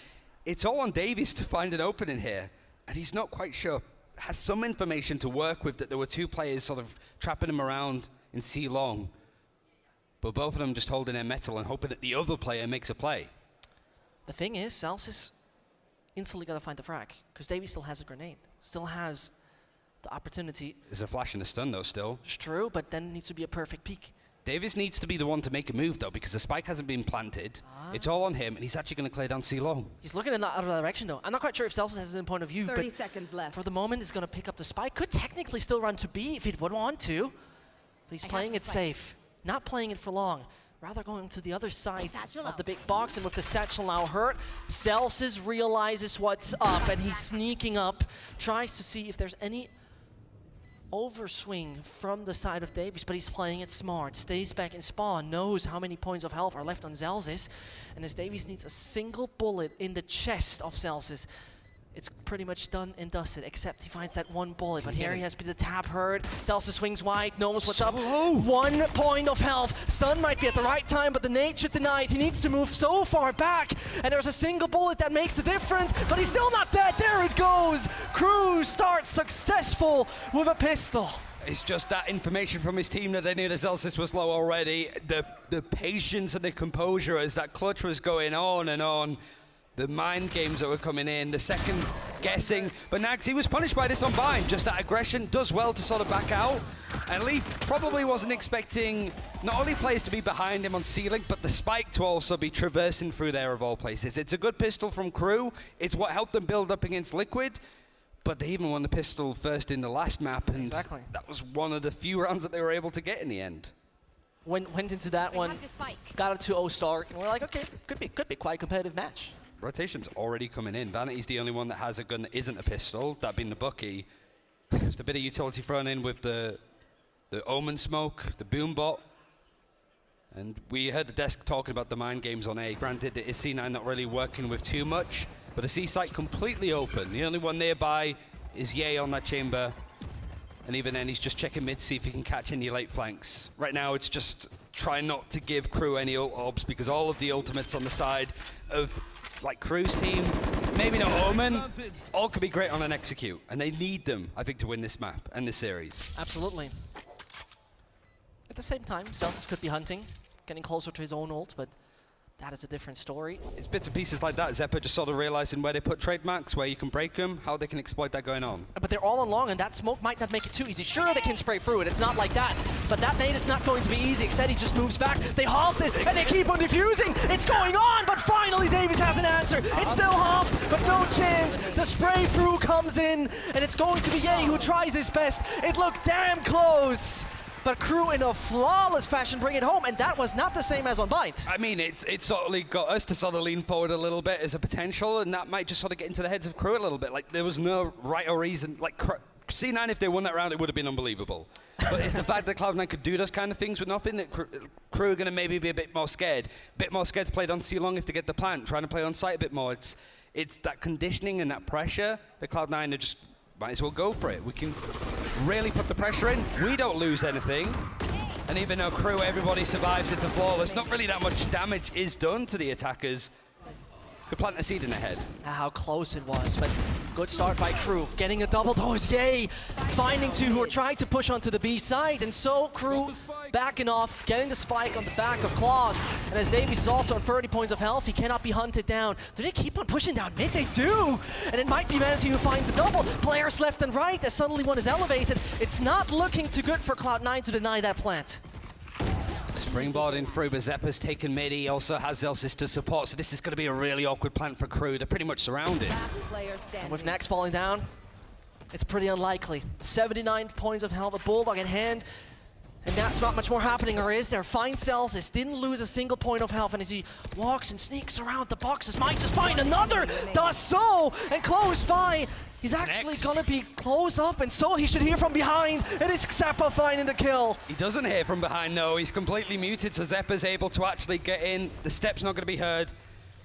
Speaker 7: It's all on Davies to find an opening here, and he's not quite sure. Has some information to work with that there were two players sort of trapping him around in C long. But both of them just holding their metal and hoping that the other player makes a play.
Speaker 2: The thing is, Celsius instantly got to find the frag, because Davies still has a grenade, still has the opportunity.
Speaker 7: There's a flash and a stun though still.
Speaker 2: It's true, but then it needs to be a perfect peek.
Speaker 7: Davies needs to be the one to make a move though, because the spike hasn't been planted. It's all on him, and he's actually going to clear down C long.
Speaker 2: He's looking in the other direction though. I'm not quite sure if Celsius has his own point of view,
Speaker 3: 30
Speaker 2: but
Speaker 3: seconds left.
Speaker 2: for the moment, he's going to pick up the spike. Could technically still run to B if he would want to, but he's playing it safe. Not playing it for long. Rather going to the other side of the big box, and with the satchel now hurt, Celsius realizes what's up, and he's sneaking up, tries to see if there's any overswing from the side of Davies, but he's playing it smart, stays back in spawn, knows how many points of health are left on Celsius, and as Davies needs a single bullet in the chest of Celsius, it's pretty much done and dusted, except he finds that one bullet. But here he has the tap heard. Celsius swings wide, knows what's up. 1 point of health. Stun might be at the right time, but the nade should deny it. He needs to move so far back, and there's a single bullet that makes the difference, but he's still not dead. There it goes. Crew starts successful with a pistol.
Speaker 7: It's just that information from his team that they knew the Celsius was low already. The patience and the composure as that clutch was going on and on. The mind games that were coming in, the second guessing. But Nags, he was punished by this on Bind. Just that aggression does well to sort of back out. And Leaf probably wasn't expecting not only players to be behind him on ceiling, but the spike to also be traversing through there of all places. It's a good pistol from Crew. It's what helped them build up against Liquid. But they even won the pistol first in the last map, and that was one of the few rounds that they were able to get in the end.
Speaker 2: Went into that one, got a 2-0 start, and we're like, okay, could be quite a competitive match.
Speaker 1: rotation's already coming in. Vanity's the only one that has a gun that isn't a pistol, that being the Bucky. Just a bit of utility thrown in with the Omen smoke, the boom bot. And we heard the desk talking about the mind games on A. Granted, it is C9 not really working with too much, but the C site completely open. The only one nearby is Ye on that chamber. And even then, he's just checking mid to see if he can catch any late flanks. Right now, it's just try not to give Crew any ult obs, because all of the ultimates on the side of like Crew's team, maybe not Omen, all could be great on an execute. And they need them, I think, to win this map and this series.
Speaker 2: Absolutely. At the same time, Celsius could be hunting, getting closer to his own ult, but that is a different story.
Speaker 1: It's bits and pieces like that. Zeppa just sort of realizing where they put trademarks, where you can break them, how they can exploit that going on.
Speaker 2: But they're all on long, and that smoke might not make it too easy. Sure, they can spray through it. It's not like that. But that nade is not going to be easy. Xedi just moves back. They half this, and they keep on defusing. It's going on, but finally Davies has an answer. It's still half, but no chance. The spray through comes in, and it's going to be Ye who tries his best. It looked damn close. But Crew in a flawless fashion bring it home, and that was not the same as on Bind.
Speaker 1: I mean, it sort of got us to sort of lean forward a little bit as a potential, and that might just sort of get into the heads of Crew a little bit. Like, there was no right or reason. Like, C9, if they won that round, it would have been unbelievable. But it's the fact that Cloud9 could do those kind of things with nothing, that Crew are going to maybe be a bit more scared. A bit more scared to play it on C-Long if they get the plant, trying to play on site a bit more. It's that conditioning and that pressure that Cloud9 are just might as well go for it. We can really put the pressure in. We don't lose anything. And even though Crew, everybody survives, it's a flawless. Not really that much damage is done to the attackers. Could plant a seed in the head.
Speaker 2: How close it was, but good start by Crew. Getting a double dose, Ye! Finding two who are trying to push onto the B side, and so Crew backing off, getting the spike on the back of Claws. And as Davies is also on 30 points of health, he cannot be hunted down. Do they keep on pushing down mid? They do! And it might be Vanity who finds a double. Players left and right as suddenly one is elevated. It's not looking too good for Cloud9 to deny that plant.
Speaker 1: Springboard in through, but Zeppa's taken mid. He also has Elsis to support, so this is going to be a really awkward plant for Crew. They're pretty much surrounded.
Speaker 2: And with Nax falling down, it's pretty unlikely. 79 points of health, a Bulldog in hand, and that's not much more happening, or is there? Finds Celsius, didn't lose a single point of health, and as he walks and sneaks around the boxes, might just find another, does so, and close by. He's actually gonna be close up, and so he should hear from behind. It is Zeppa finding the kill.
Speaker 1: He doesn't hear from behind, no. He's completely muted, so Zeppa's able to actually get in. The step's not gonna be heard.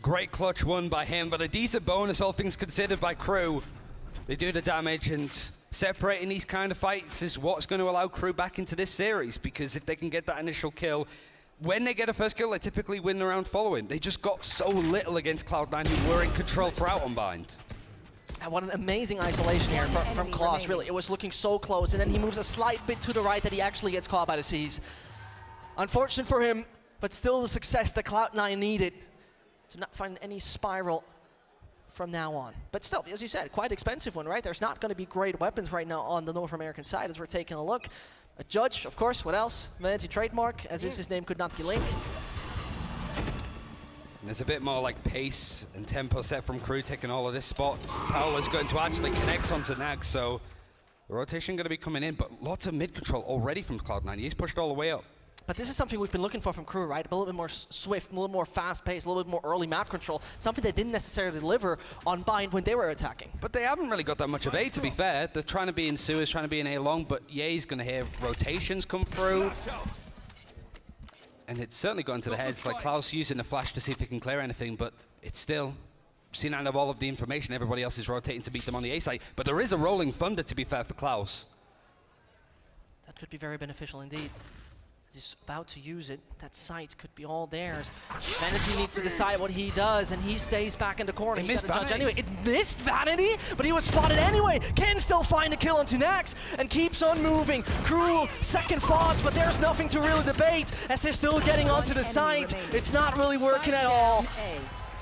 Speaker 1: Great clutch won by him, but a decent bonus, all things considered, by Crew. They do the damage, and separating these kind of fights is what's going to allow Crew back into this series, because if they can get that initial kill, when they get a first kill, they typically win the round following. They just got so little against Cloud9, who were in control throughout on Bind.
Speaker 2: And what an amazing isolation here from Klaus, really. It was looking so close, and then he moves a slight bit to the right that he actually gets caught by the Seas. Unfortunate for him, but still the success that Cloud9 needed to not find any spiral from now on. But still, as you said, quite expensive one, right? There's not going to be great weapons right now on the North American side as we're taking a look. A Judge, of course, what else? Vanity trademark, as is his name could not be linked.
Speaker 1: There's a bit more like pace and tempo set from Crew taking all of this spot. Paolo's going to actually connect onto Nag, so the rotation going to be coming in, but lots of mid control already from Cloud9. He's pushed all the way up.
Speaker 2: But this is something we've been looking for from Crew, right? A little bit more swift, a little more fast-paced, a little bit more early map control. Something they didn't necessarily deliver on Bind when they were attacking.
Speaker 1: But they haven't really got that much of A, to be fair. They're trying to be in sewers, trying to be in A long, but Ye's going to hear rotations come through. And it's certainly got into the heads. Like Klaus using the flash to see if he can clear anything, but it's still C9 have all of the information. Everybody else is rotating to beat them on the A side. But there is a rolling thunder, to be fair, for Klaus.
Speaker 2: That could be very beneficial indeed. As he's about to use it, that sight could be all theirs. Vanity needs to decide what he does, and he stays back in the corner.
Speaker 1: He missed Vanity.
Speaker 2: Anyway. It missed Vanity, but he was spotted anyway. Can still find a kill onto Nax, and keeps on moving. Crew, second thoughts, but there's nothing to really debate, as they're still getting onto the site. It's not really working at all.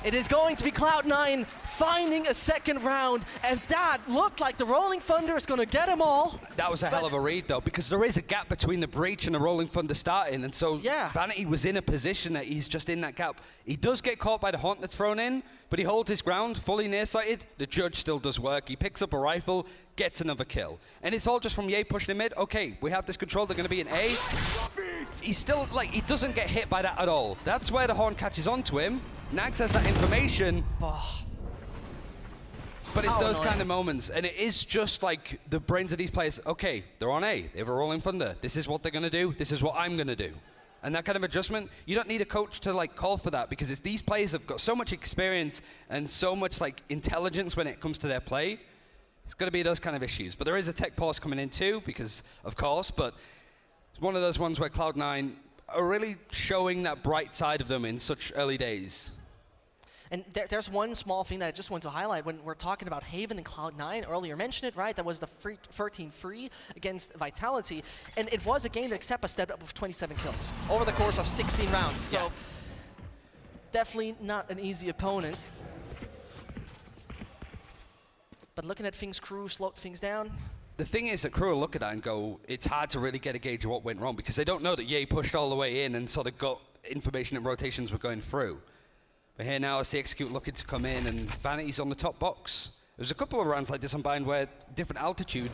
Speaker 2: It is going to be Cloud9 finding a second round, and that looked like the Rolling Thunder is going to get them all.
Speaker 1: That was a hell of a read, though, because there is a gap between the breach and the Rolling Thunder starting, and so Vanity was in a position that he's just in that gap. He does get caught by the haunt that's thrown in, but he holds his ground, fully nearsighted. The Judge still does work. He picks up a rifle, gets another kill. And it's all just from Ye pushing him mid. Okay, we have this control. They're going to be in A. He's still, like, he doesn't get hit by that at all. That's where the Horn catches onto him. Nags has that information. But it's
Speaker 2: How
Speaker 1: those
Speaker 2: annoying.
Speaker 1: kind of moments, and it is just like the brains of these players. Okay, they're on A, they have a rolling thunder. This is what they're gonna do, this is what I'm gonna do. And that kind of adjustment, you don't need a coach to like call for that, because it's these players have got so much experience and so much like intelligence when it comes to their play. It's gonna be those kind of issues. But there is a tech pause coming in too, because of course, but it's one of those ones where Cloud9 are really showing that bright side of them in such early days.
Speaker 2: And there's one small thing that I just want to highlight when we're talking about Haven and Cloud9. Earlier mentioned it, right? That was the 13 free against Vitality. And it was a game that Xepa stepped up with 27 kills over the course of 16 rounds. So definitely not an easy opponent. But looking at things, Crew slowed things down.
Speaker 1: The thing is that Crew will look at that and go, it's hard to really get a gauge of what went wrong, because they don't know that Ye pushed all the way in and sort of got information that rotations were going through. But here now, I see Execute looking to come in, and Vanity's on the top box. There's a couple of rounds like this on Bind where different altitude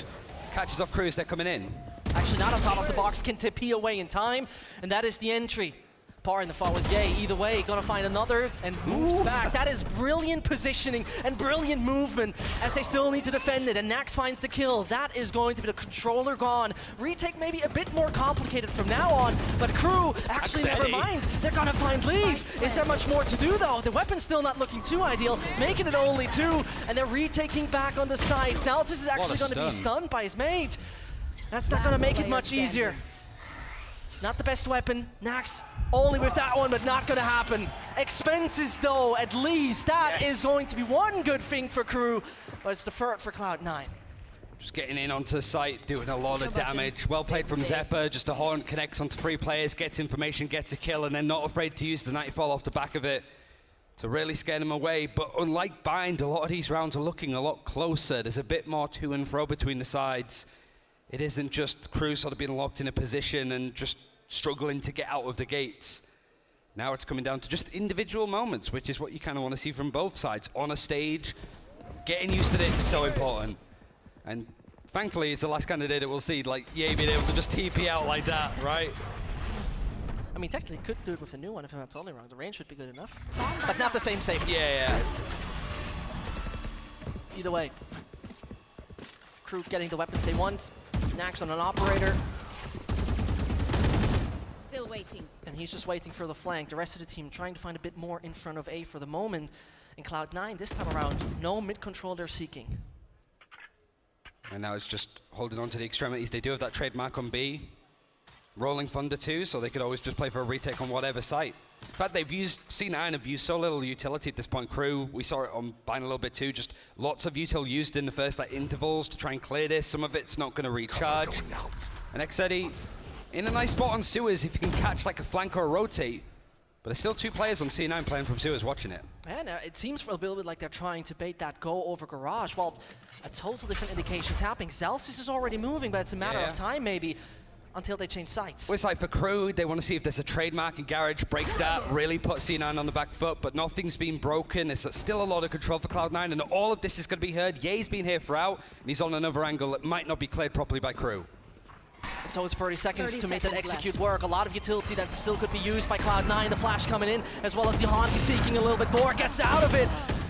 Speaker 1: catches off Crew as they're coming in.
Speaker 2: Actually not on top of the box, can TP away in time, and that is the entry. Par in the fall was Ye. Either way, gonna find another and moves back. That is brilliant positioning and brilliant movement as they still need to defend it. And Nax finds the kill. That is going to be the controller gone. Retake maybe a bit more complicated from now on, but Crew actually never mind. They're gonna find Leave. Is there much more to do though? The weapon's still not looking too ideal, making it only 2, and they're retaking back on the side. Celsius is actually gonna be stunned by his mate. That's not gonna make it much easier. Not the best weapon. Nax only with that one, but not gonna happen. Expenses though, at least. That is going to be one good thing for Crew, but it's deferred for Cloud9.
Speaker 1: Just getting in onto the site, doing a lot of damage. Well played from Xepa, just a horn connects onto 3 players, gets information, gets a kill, and then not afraid to use the Nightfall off the back of it to really scare them away. But unlike Bind, a lot of these rounds are looking a lot closer. There's a bit more to and fro between the sides. It isn't just Crew sort of being locked in a position and just struggling to get out of the gates. Now it's coming down to just individual moments, which is what you kind of want to see from both sides. On a stage, getting used to this is so important. And thankfully, it's the last kind of day that we'll see, like, Ye being able to just TP out like that, right?
Speaker 2: I mean, technically could do it with the new one if I'm not totally wrong. The range should be good enough, but not the same safety.
Speaker 1: Yeah.
Speaker 2: Either way, Crew getting the weapons they want. Nax on an operator.
Speaker 11: Still waiting.
Speaker 2: And he's just waiting for the flank. The rest of the team trying to find a bit more in front of A for the moment. And Cloud9 this time around, no mid control they're seeking.
Speaker 1: And now it's just holding on to the extremities. They do have that trademark on B. Rolling Thunder too, so they could always just play for a retake on whatever site. In fact, they've used, C9 have used so little utility at this point. Crew, we saw it on Bind a little bit too, just lots of util used in the first like intervals to try and clear this. Some of it's not going to recharge. And Xedi in a nice spot on sewers if you can catch like a flank or a rotate. But there's still 2 players on C9 playing from sewers watching it.
Speaker 2: And it seems for a little bit like they're trying to bait that go over Garage. Well, a total different indication is happening. Celsius is already moving, but it's a matter of time maybe until they change sites.
Speaker 1: Well, it's like for Crew, they want to see if there's a trademark in Garage, break that, really put C9 on the back foot, but nothing's been broken. There's still a lot of control for Cloud9, and all of this is going to be heard. Ye's been here throughout, and he's on another angle that might not be cleared properly by Crew.
Speaker 2: And so it's 30 seconds to make that execute work. A lot of utility that still could be used by Cloud9. The flash coming in, as well as the Hansi seeking a little bit more. Gets out of it.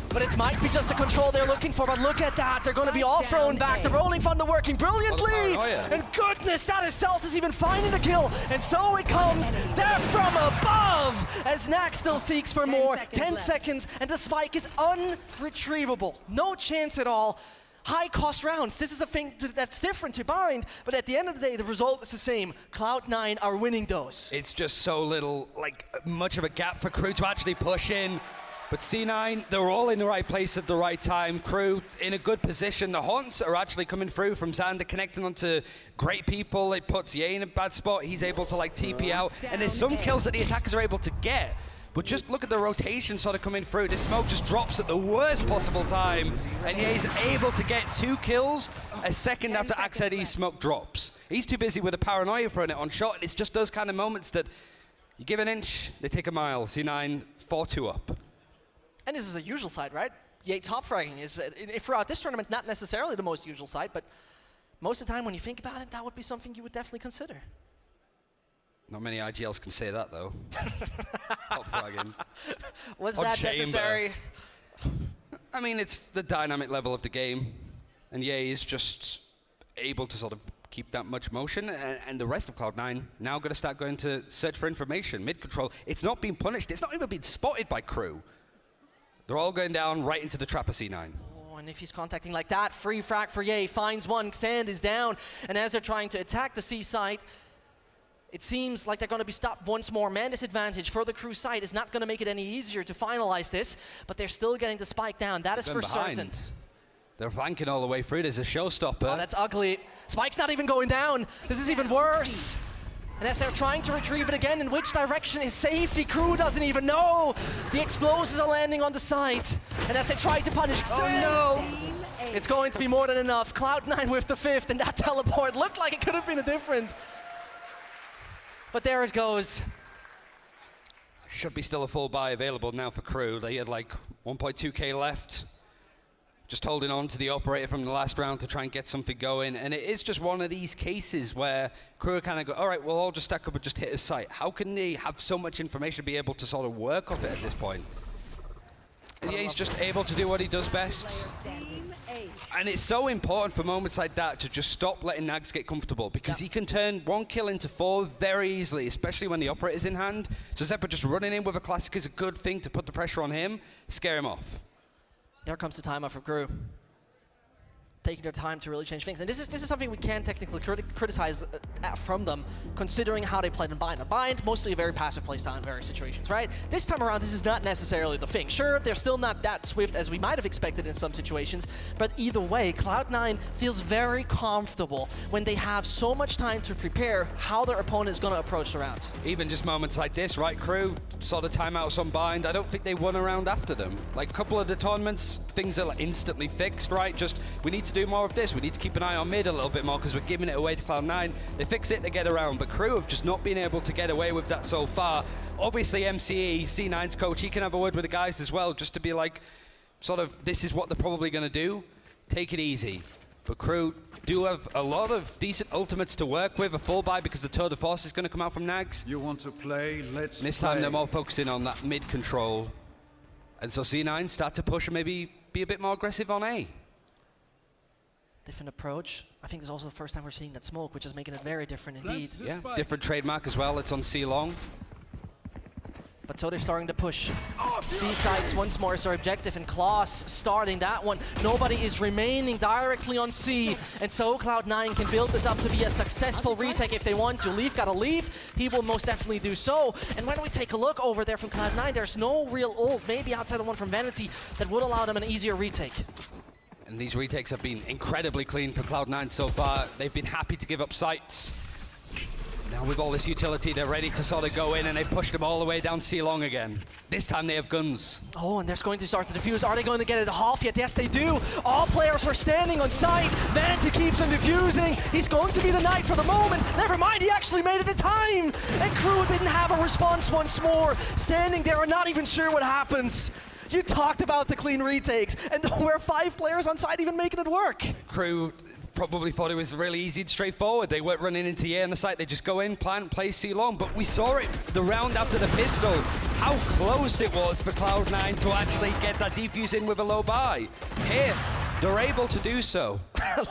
Speaker 2: But it might be just the control they're looking for. But look at that. They're going to be all thrown back. The Rolling Thunder working brilliantly. And goodness, that is Celsius even finding the kill. And so it comes there from above as Nax still seeks for more. 10 seconds, and the spike is unretrievable. No chance at all. High-cost rounds. This is a thing that's different to Bind, but at the end of the day, the result is the same. Cloud9 are winning those.
Speaker 1: It's just so little, like, much of a gap for Crew to actually push in. But C9, they're all in the right place at the right time. Crew in a good position. The haunts are actually coming through from Xander, connecting onto great people. It puts Ye in a bad spot. He's able to, like, TP out. And there's some kills that the attackers are able to get. But just look at the rotation sort of coming through. This smoke just drops at the worst possible time. And Ye's able to get 2 kills a second after Axedi's smoke drops. He's too busy with the paranoia throwing it on shot. And it's just those kind of moments that you give an inch, they take a mile. C9, 4-2 up.
Speaker 2: And this is a usual side, right? Ye top fragging is, throughout this tournament, not necessarily the most usual side, but most of the time when you think about it, that would be something you would definitely consider.
Speaker 1: Not many IGLs can say that, though. Top fragging.
Speaker 2: Was
Speaker 1: On
Speaker 2: that
Speaker 1: chamber.
Speaker 2: necessary?
Speaker 1: I mean, it's the dynamic level of the game. And yeah, he's just able to sort of keep that much motion. And the rest of Cloud9 now going to start going to search for information. Mid-control, it's not being punished. It's not even been spotted by Crew. They're all going down right into the trap of C9.
Speaker 2: And if he's contacting like that, free frag for Ye, finds one, Xand is down, and as they're trying to attack the C site, it seems like they're going to be stopped once more. Man disadvantage for the Crew side is not going to make it any easier to finalize this, but they're still getting the spike down. That is for certain.
Speaker 1: They're flanking all the way through. There's a showstopper.
Speaker 2: Oh, that's ugly. Spike's not even going down. This is even worse. And as they're trying to retrieve it again, in which direction is safety? Crew doesn't even know. The explosives are landing on the site. And as they try to punish Xand, no, it's going to be more than enough. Cloud9 with the 5th, and that teleport looked like it could have been a difference. But there it goes.
Speaker 1: Should be still a full buy available now for Crew. They had like 1.2k left. Just holding on to the operator from the last round to try and get something going. And it is just one of these cases where Crew kind of go, all right, we'll all just stack up and just hit a site. How can they have so much information be able to sort of work off it at this point? And yeah, he's just able to do what he does best. And it's so important for moments like that to just stop letting Nags get comfortable, because he can turn 1 kill into 4 very easily, especially when the operator's in hand. So Zephyr just running in with a classic is a good thing to put the pressure on him, scare him off.
Speaker 2: There comes the timeout for Crew. Taking their time to really change things. And this is something we can technically criticize from them, considering how they played in Bind. Bind, mostly a very passive playstyle in various situations, right? This time around, this is not necessarily the thing. Sure, they're still not that swift as we might have expected in some situations, but either way, Cloud9 feels very comfortable when they have so much time to prepare how their opponent is going to approach the round.
Speaker 1: Even just moments like this, right? Crew saw the timeouts on Bind. I don't think they won a round after them. Like a couple of the tournaments, things are like instantly fixed, right? Just, we need to do more of this. We need to keep an eye on mid a little bit more because we're giving it away to Cloud9. They fix it, they get around, but Crew have just not been able to get away with that so far. Obviously, MCE, C9's coach, he can have a word with the guys as well, just to be like, sort of, this is what they're probably going to do. Take it easy. But Crew do have a lot of decent ultimates to work with, a full buy because the Tour de Force is going to come out from Nags.
Speaker 11: You want to play? Let's
Speaker 1: This time they're more focusing on that mid control. And so C9 start to push and maybe be a bit more aggressive on A.
Speaker 2: Different approach. I think this is also the first time we're seeing that smoke, which is making it very different indeed.
Speaker 1: Yeah, different trademark as well. It's on C long.
Speaker 2: But so they're starting to push. C sites once more is their objective, and Klaus starting that one. Nobody is remaining directly on C, and so Cloud9 can build this up to be a successful retake if they want to. Leaf gotta leave. He will most definitely do so. And when we take a look over there from Cloud9, there's no real ult, maybe outside the one from Vanity, that would allow them an easier retake.
Speaker 1: And these retakes have been incredibly clean for Cloud9 so far. They've been happy to give up sites. Now with all this utility, they're ready to sort of go in, and they've pushed them all the way down C long again. This time they have guns.
Speaker 2: Oh, and they're going to start to defuse. Are they going to get it to half yet? Yes, they do. All players are standing on site. Vanity keeps on defusing. He's going to be the knight for the moment. Never mind, he actually made it in time. And Crew didn't have a response once more. Standing there and not even sure what happens. You talked about the clean retakes, and we're 5 players on site even making it work.
Speaker 1: Crew probably thought it was really easy and straightforward. They weren't running into A on the site. They just go in, plant, play C long. But we saw it the round after the pistol, how close it was for Cloud9 to actually get that defuse in with a low buy. Here, they're able to do so.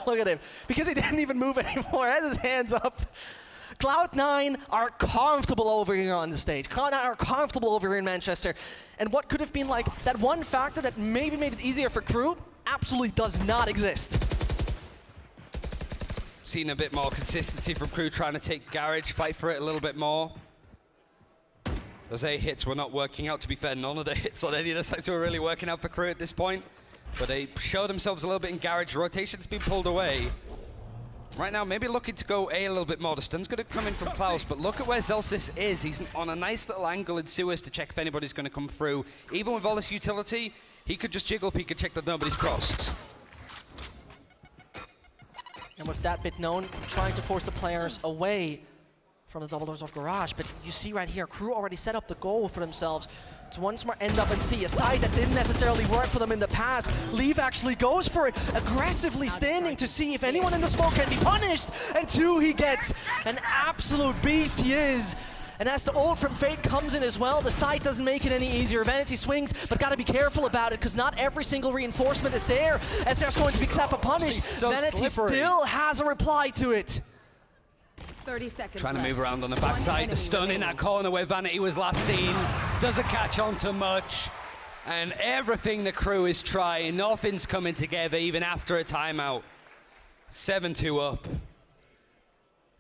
Speaker 2: Look at him. Because he didn't even move anymore, has his hands up. Cloud9 are comfortable over here on the stage. Cloud9 are comfortable over here in Manchester. And what could have been like that one factor that maybe made it easier for Crew absolutely does not exist.
Speaker 1: Seen a bit more consistency from Crew trying to take Garage, fight for it a little bit more. Those A hits were not working out. To be fair, none of the hits on any of the sides were really working out for Crew at this point. But they showed themselves a little bit in Garage. Rotation's been pulled away. Right now, maybe looking to go A a little bit more. The stun's going to come in from Klaus, but look at where Zelsis is. He's on a nice little angle in sewers to check if anybody's going to come through. Even with all this utility, he could just jiggle peek and check that nobody's crossed.
Speaker 2: And with that bit known, trying to force the players away from the double doors of Garage. But you see right here, Crew already set up the goal for themselves to once more end up and see a side that didn't necessarily work for them in the past. Leaf actually goes for it, aggressively standing to see if anyone in the smoke can be punished. And 2 he gets. An absolute beast he is. And as the ult from Fate comes in as well, the side doesn't make it any easier. Vanity swings, but gotta be careful about it, because not every single reinforcement is there, as there's going to be Xappa punished.
Speaker 1: So
Speaker 2: Vanity
Speaker 1: slippery.
Speaker 2: still has a reply to it.
Speaker 3: 30 seconds
Speaker 1: Trying to
Speaker 3: left.
Speaker 1: move around on the backside. The stun in that corner where Vanity was last seen. Doesn't catch on to much. And everything the crew is trying, nothing's coming together even after a timeout. 7-2 up.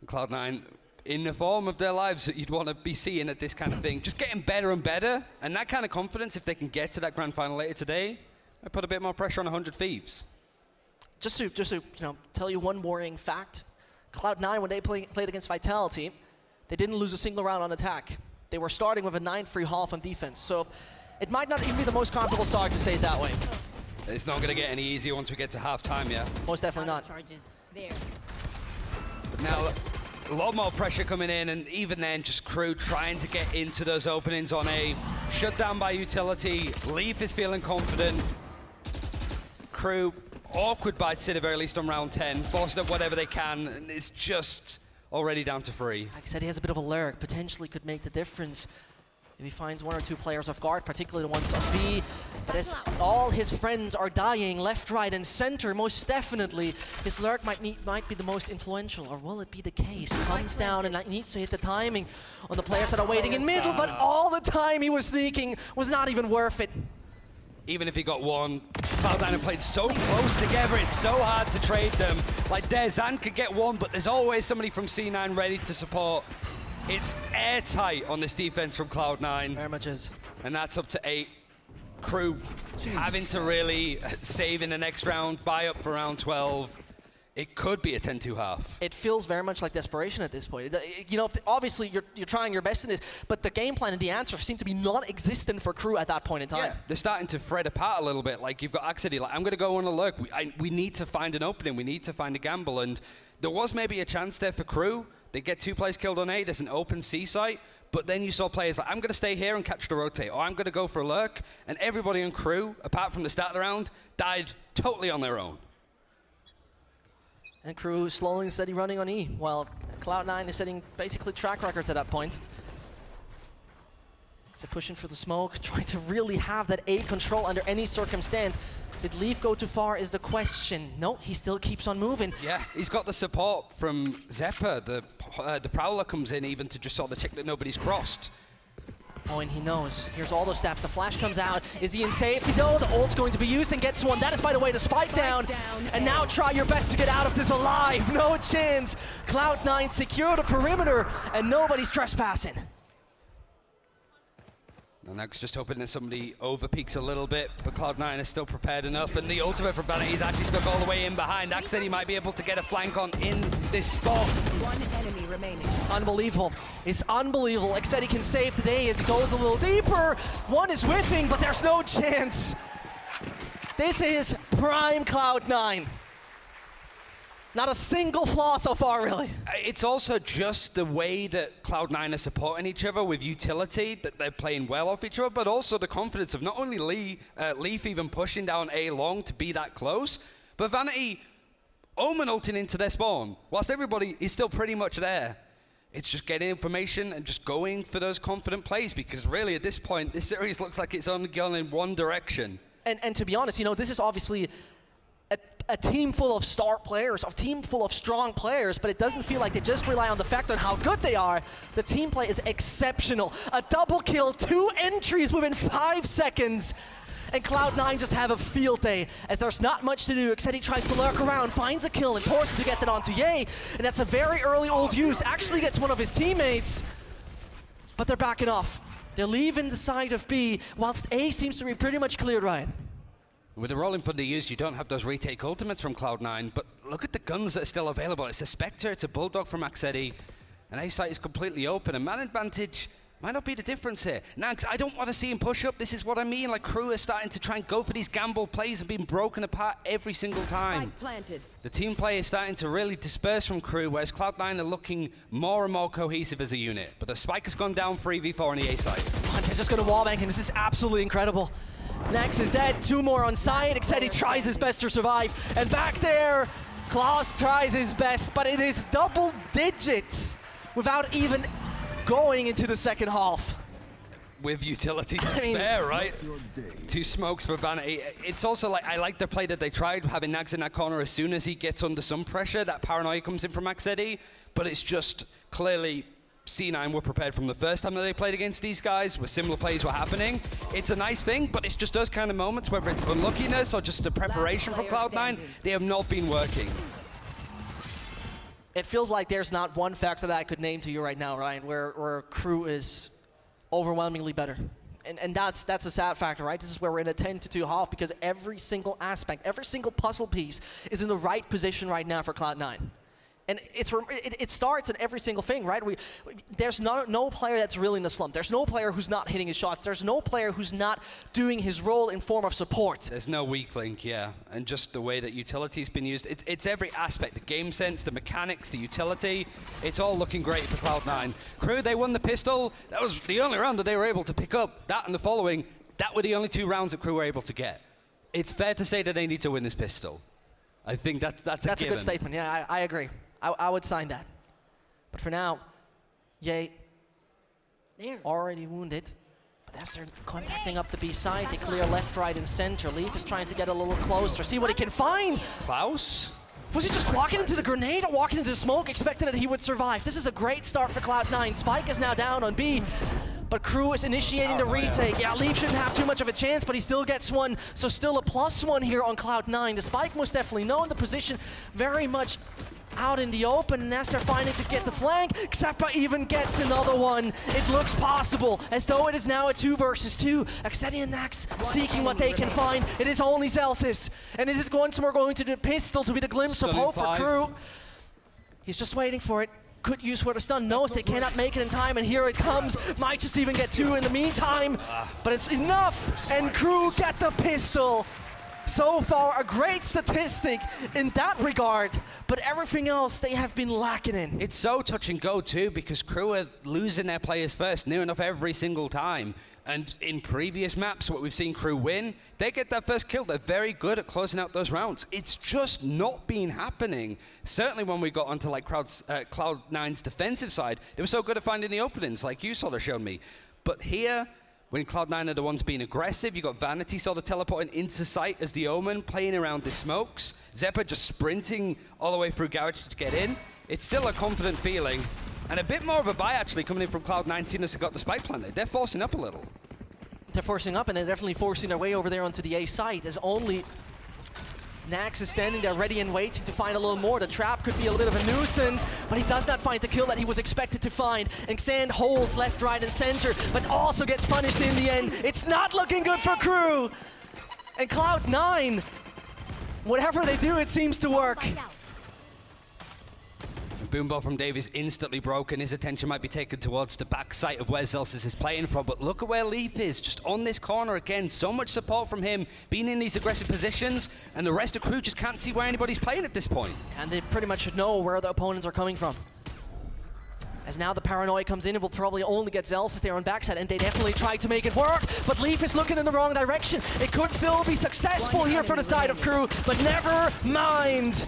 Speaker 1: Cloud9 in the form of their lives that you'd want to be seeing at this kind of thing. Just getting better and better. And that kind of confidence, if they can get to that grand final later today, I put a bit more pressure on 100 Thieves.
Speaker 2: Just to tell you one worrying fact. Cloud9, when they played against Vitality, they didn't lose a single round on attack. They were starting with a 9-free half on defense. So it might not even be the most comfortable start to say it that way.
Speaker 1: It's not going to get any easier once we get to halftime, yeah?
Speaker 2: Most definitely not.
Speaker 3: Charges there.
Speaker 1: But now, a lot more pressure coming in, and even then, just crew trying to get into those openings on A. Shut down by utility. Leaf is feeling confident. Crew awkward by Sid at very least on round 10, forcing up whatever they can, and it's just already down to 3.
Speaker 2: Like I said, he has a bit of a lurk, potentially could make the difference if he finds 1 or 2 players off guard, particularly the ones on B. But as all his friends are dying left, right, and center, most definitely, his lurk might be the most influential, or will it be the case? Comes down and needs to hit the timing on the players that are waiting in middle, but all the time he was sneaking was not even worth it.
Speaker 1: Even if he got 1, Cloud9 have played so close together, it's so hard to trade them. Like Dezan could get 1, but there's always somebody from C9 ready to support. It's airtight on this defense from Cloud9.
Speaker 2: Very much is.
Speaker 1: And that's up to 8. Crew having to really save in the next round, buy up for round 12. It could be a 10-2 half.
Speaker 2: It feels very much like desperation at this point. You know, obviously you're trying your best in this, but the game plan and the answer seem to be non-existent for Crew at that point in time.
Speaker 1: Yeah, they're starting to thread apart a little bit. Like you've got Axity, like I'm going to go on a lurk. We need to find an opening. We need to find a gamble. And there was maybe a chance there for Crew. They get 2 players killed on A. There's an open C site. But then you saw players like, I'm going to stay here and catch the rotate, or I'm going to go for a lurk. And everybody in Crew, apart from the start of the round, died totally on their own.
Speaker 2: And Crew slowly and steady running on E, while Cloud9 is setting basically track records at that point. So pushing for the smoke, trying to really have that A control under any circumstance. Did Leaf go too far is the question. No, he still keeps on moving.
Speaker 1: Yeah, he's got the support from Zeppa. The Prowler comes in even to just sort of check that nobody's crossed.
Speaker 2: Oh, and he knows. Here's all those steps. The flash comes out. Is he in safety? No, the ult's going to be used and gets 1. That is, by the way, the spike down. And now try your best to get out of this alive. No chance. Cloud9 secure the perimeter, and nobody's trespassing.
Speaker 1: And Nags just hoping that somebody overpeaks a little bit, but Cloud9 is still prepared enough. And the ultimate from Vanity is actually stuck all the way in behind. Axe said he might be able to get a flank on in this spot.
Speaker 3: 1 enemy remaining.
Speaker 2: It's unbelievable. It's unbelievable. Except he can save the day as he goes a little deeper. 1 is whiffing, but there's no chance. This is prime Cloud9. Not a single flaw so far, really.
Speaker 1: It's also just the way that Cloud9 are supporting each other with utility, that they're playing well off each other, but also the confidence of not only Leaf even pushing down A long to be that close, but Vanity Omen ulting into their spawn, whilst everybody is still pretty much there. It's just getting information and just going for those confident plays, because really at this point, this series looks like it's only gone in one direction.
Speaker 2: And to be honest, you know, this is obviously a team full of star players, a team full of strong players, but it doesn't feel like they just rely on the fact on how good they are. The team play is exceptional. A double kill, 2 entries within 5 seconds. And Cloud9 just have a field day, as there's not much to do, except he tries to lurk around, finds a kill, and forces to get that onto Ye. And that's a very early old use, actually gets one of his teammates. But they're backing off. They're leaving the side of B, whilst A seems to be pretty much cleared, Ryan.
Speaker 1: With the rolling fund they used, you don't have those retake ultimates from Cloud9, but look at the guns that are still available. It's a Spectre, it's a Bulldog from Axedi, and A site is completely open. And man advantage Might not be the difference here. Nags, I don't want to see him push up. This is what I mean. Like, Crew is starting to try and go for these gamble plays and being broken apart every single time.
Speaker 11: Planted.
Speaker 1: The team play is starting to really disperse from Crew, whereas Cloud9 are looking more and more cohesive as a unit. But the spike has gone down 3v4 on the A side.
Speaker 2: They're just going to wallbang him. This is absolutely incredible. Nax is dead. 2 more on side. Xedi tries his best to survive. And back there, Klaus tries his best, but it is double digits without even going into the second half.
Speaker 1: With utility to spare, right? 2 smokes for Vanity. It's also like, I like the play that they tried, having Nags in that corner. As soon as he gets under some pressure, that paranoia comes in from Xedi, but it's just clearly C9 were prepared from the first time that they played against these guys, where similar plays were happening. It's a nice thing, but it's just those kind of moments, whether it's unluckiness or just the preparation from Cloud9, they have not been working.
Speaker 2: It feels like there's not one factor that I could name to you right now, Ryan, where Crew is overwhelmingly better. And that's a sad factor, right? This is where we're in a 10-2 half because every single aspect, every single puzzle piece is in the right position right now for Cloud9. And it starts in every single thing, right? There's no player that's really in the slump. There's no player who's not hitting his shots. There's no player who's not doing his role in form of support.
Speaker 1: There's no weak link, yeah. And just the way that utility's been used, it's every aspect, the game sense, the mechanics, the utility, it's all looking great for Cloud9. Crew, they won the pistol. That was the only round that they were able to pick up. That and the following, that were the only 2 rounds that Crew were able to get. It's fair to say that they need to win this pistol. I think that's a given.
Speaker 2: That's a good statement, yeah, I agree. I would sign that. But for now, Ye already wounded. But as they're contacting up the B side, they clear left, right, and center. Leaf is trying to get a little closer, see what he can find.
Speaker 1: Klaus?
Speaker 2: Was he just walking into the grenade or walking into the smoke, expecting that he would survive? This is a great start for Cloud9. Spike is now down on B. But Crew is initiating the retake. Yeah, Leaf shouldn't have too much of a chance, but he still gets one. So still a +1 here on Cloud9. The Spike most definitely known. The position very much out in the open, and as they're finding to get the flank, Xepa even gets another one. It looks possible, as though it is now a 2 versus 2. Xedi and Nax seeking what they can find. It is only Celsius. And is it going to the pistol to be the glimpse of hope for Crew? He's just waiting for it. Could use for the stun, knows they cannot make it in time, and here it comes. Might just even get 2 in the meantime, but it's enough, and Crew get the pistol. So far, a great statistic in that regard, but everything else they have been lacking in.
Speaker 1: It's so touch and go too, because Crew are losing their players first, near enough every single time. And in previous maps, what we've seen Crew win, they get that first kill. They're very good at closing out those rounds. It's just not been happening. Certainly when we got onto like Cloud9's defensive side, they were so good at finding the openings, like you sort of showed me. But here, when Cloud9 are the ones being aggressive, you got Vanity sort of teleporting into sight as the Omen, playing around the smokes. Xepa just sprinting all the way through Garage to get in. It's still a confident feeling. And a bit more of a buy actually coming in from Cloud9, seeing as they got the spike planted. They're forcing up a little.
Speaker 2: They're forcing up, and they're definitely forcing their way over there onto the A site, as only Nax is standing there ready and waiting to find a little more. The trap could be a little bit of a nuisance, but he does not find the kill that he was expected to find. And Xand holds left, right, and center, but also gets punished in the end. It's not looking good for Crew. And Cloud9, whatever they do, it seems to work.
Speaker 1: Boomball from Dave is instantly broken. His attention might be taken towards the back side of where Celsius is playing from, but look at where Leaf is, just on this corner again. So much support from him, being in these aggressive positions, and the rest of Crew just can't see where anybody's playing at this point.
Speaker 2: And they pretty much should know where the opponents are coming from. As now the paranoia comes in, it will probably only get Celsius there on backside, and they definitely try to make it work, but Leaf is looking in the wrong direction. It could still be successful here for the side of Crew, but never mind.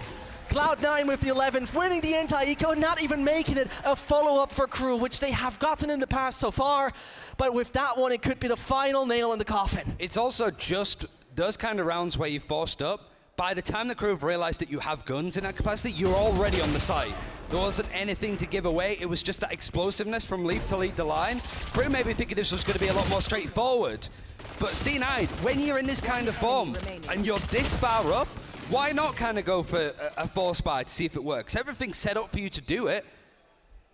Speaker 2: Cloud9 with the 11th, winning the anti-eco, not even making it a follow-up for Crew, which they have gotten in the past so far. But with that one, it could be the final nail in the coffin.
Speaker 1: It's also just those kind of rounds where you forced up. By the time the Crew have realized that you have guns in that capacity, you're already on the site. There wasn't anything to give away. It was just that explosiveness from Leaf to lead the line. Crew may be thinking this was going to be a lot more straightforward. But C9, when you're in this kind of form and you're this far up, why not kind of go for a force buy to see if it works? Everything's set up for you to do it.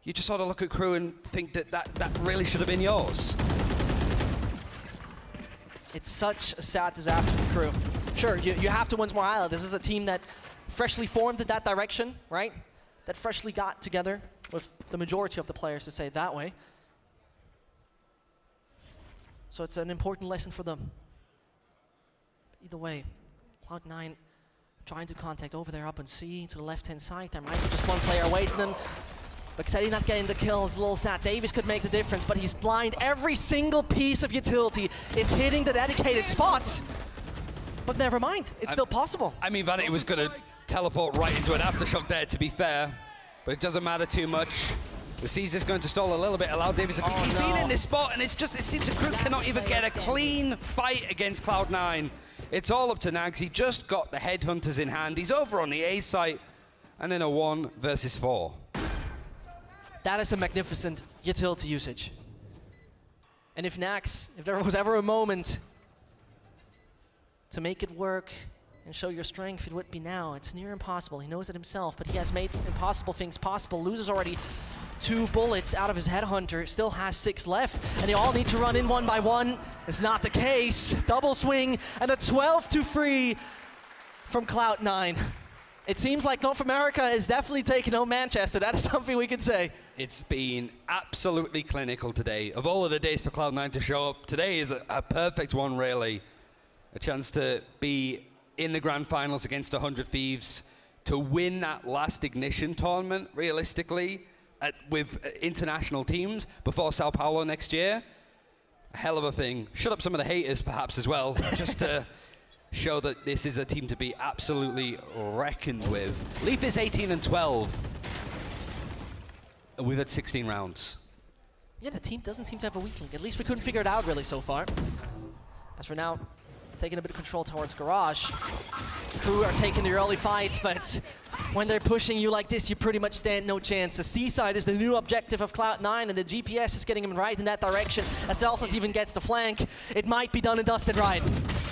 Speaker 1: You just sort of look at Crew and think that really should have been yours.
Speaker 2: It's such a sad disaster for Crew. Sure, you have to win more Isla. This is a team that freshly formed in that direction, right? That freshly got together with the majority of the players, to say it that way. So it's an important lesson for them. Either way, Cloud9 trying to contact over there up on C to the left-hand side. There might be just one player awaiting them. Baxetti not getting the kill is a little sad. Davies could make the difference, but he's blind. Every single piece of utility is hitting the dedicated spots. But never mind, it's still possible.
Speaker 1: I mean, Vanity was going to teleport right into an aftershock there, to be fair. But it doesn't matter too much. The Caesar's going to stall a little bit, allow Davies to he's been in this spot, and it's just, it seems the crew cannot even get a clean fight against Cloud9. It's all up to Nags. He just got the headhunters in hand. He's over on the A site, and then a 1 versus 4.
Speaker 2: That is a magnificent utility usage. And if Nax, if there was ever a moment to make it work and show your strength, it would be now. It's near impossible. He knows it himself, but he has made impossible things possible. Loses already 2 bullets out of his headhunter, still has 6 left, and they all need to run in one by one. It's not the case. Double swing and a 12-3 from Cloud9. It seems like North America is definitely taking home Manchester. That is something we could say.
Speaker 1: It's been absolutely clinical today. Of all of the days for Cloud9 to show up, today is a perfect one, really. A chance to be in the grand finals against 100 Thieves, to win that last Ignition tournament, realistically, with international teams before Sao Paulo next year. A hell of a thing. Shut up some of the haters, perhaps, as well, just to show that this is a team to be absolutely reckoned with. Leaf is 18-12. And we've had 16 rounds.
Speaker 2: Yeah, the team doesn't seem to have a weak link. At least we couldn't figure it out, really, so far. As for now, taking a bit of control towards Garage. Crew are taking the early fights, but when they're pushing you like this, you pretty much stand no chance. The C side is the new objective of Cloud9, and the GPS is getting him right in that direction. As Celsius even gets the flank, it might be done and dusted right.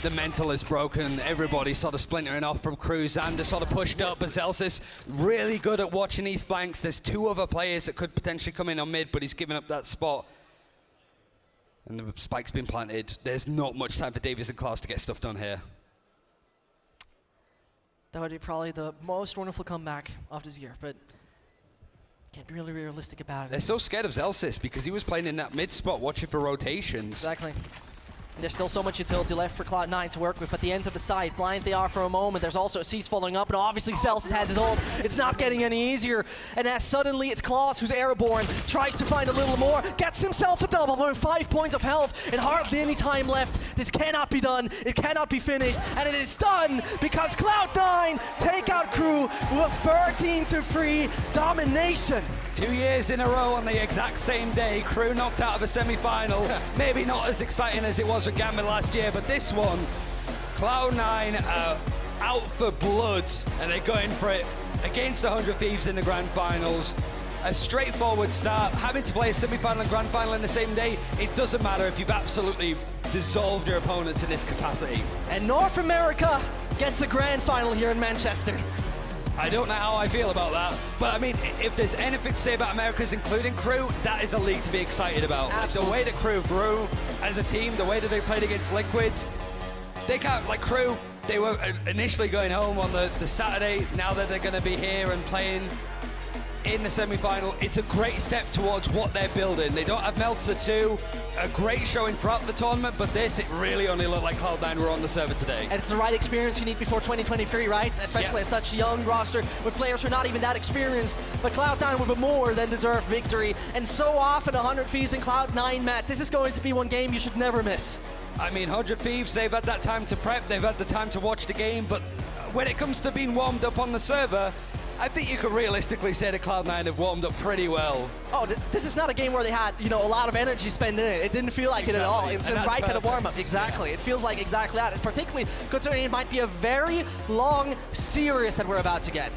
Speaker 1: The mental is broken. Everybody sort of splintering off from Crew. Xander sort of pushed up, but Celsius really good at watching these flanks. There's 2 other players that could potentially come in on mid, but he's given up that spot. And the spike's been planted. There's not much time for Davies and Klaus to get stuff done here.
Speaker 2: That would be probably the most wonderful comeback of this year, but can't be really realistic about it.
Speaker 1: They're so scared of Zelsis because he was playing in that mid spot, watching for rotations.
Speaker 2: Exactly. And there's still so much utility left for Cloud9 to work with, but the end of the side, blind they are for a moment. There's also a Cease following up, and obviously Celsius has his ult. It's not getting any easier. And as suddenly it's Klaus who's airborne, tries to find a little more, gets himself a double, but with 5 points of health and hardly any time left. This cannot be done, it cannot be finished, and it is done because Cloud9 take out Crew with a 13-3 domination.
Speaker 1: 2 years in a row on the exact same day, Crew knocked out of a semi-final. Maybe not as exciting as it was with Gambit last year, but this one, Cloud9 out for blood, and they're going for it against 100 Thieves in the grand finals. A straightforward start, having to play a semi-final and grand final in the same day, it doesn't matter if you've absolutely dissolved your opponents in this capacity.
Speaker 2: And North America gets a grand final here in Manchester.
Speaker 1: I don't know how I feel about that, but I mean, if there's anything to say about Americas, including Crew, that is a league to be excited about. Like the way that Crew grew as a team, the way that they played against Liquid, they got, like Crew, they were initially going home on the Saturday. Now that they're going to be here and playing in the semi-final, it's a great step towards what they're building. They don't have Meltzer 2, a great showing throughout the tournament, but this, it really only looked like Cloud9 were on the server today.
Speaker 2: And it's the right experience you need before 2023, right? Especially at such a young roster with players who are not even that experienced, but Cloud9 with a more than deserved victory. And so often 100 Thieves and Cloud9, Matt, this is going to be one game you should never miss.
Speaker 1: I mean, 100 Thieves, they've had that time to prep, they've had the time to watch the game, but when it comes to being warmed up on the server, I think you could realistically say that Cloud9 have warmed up pretty well.
Speaker 2: Oh, this is not a game where they had, you know, a lot of energy spent in it. It didn't feel like it at all. It was the right kind of warm-up. Exactly. Yeah. It feels like exactly that. It's particularly considering it might be a very long series that we're about to get.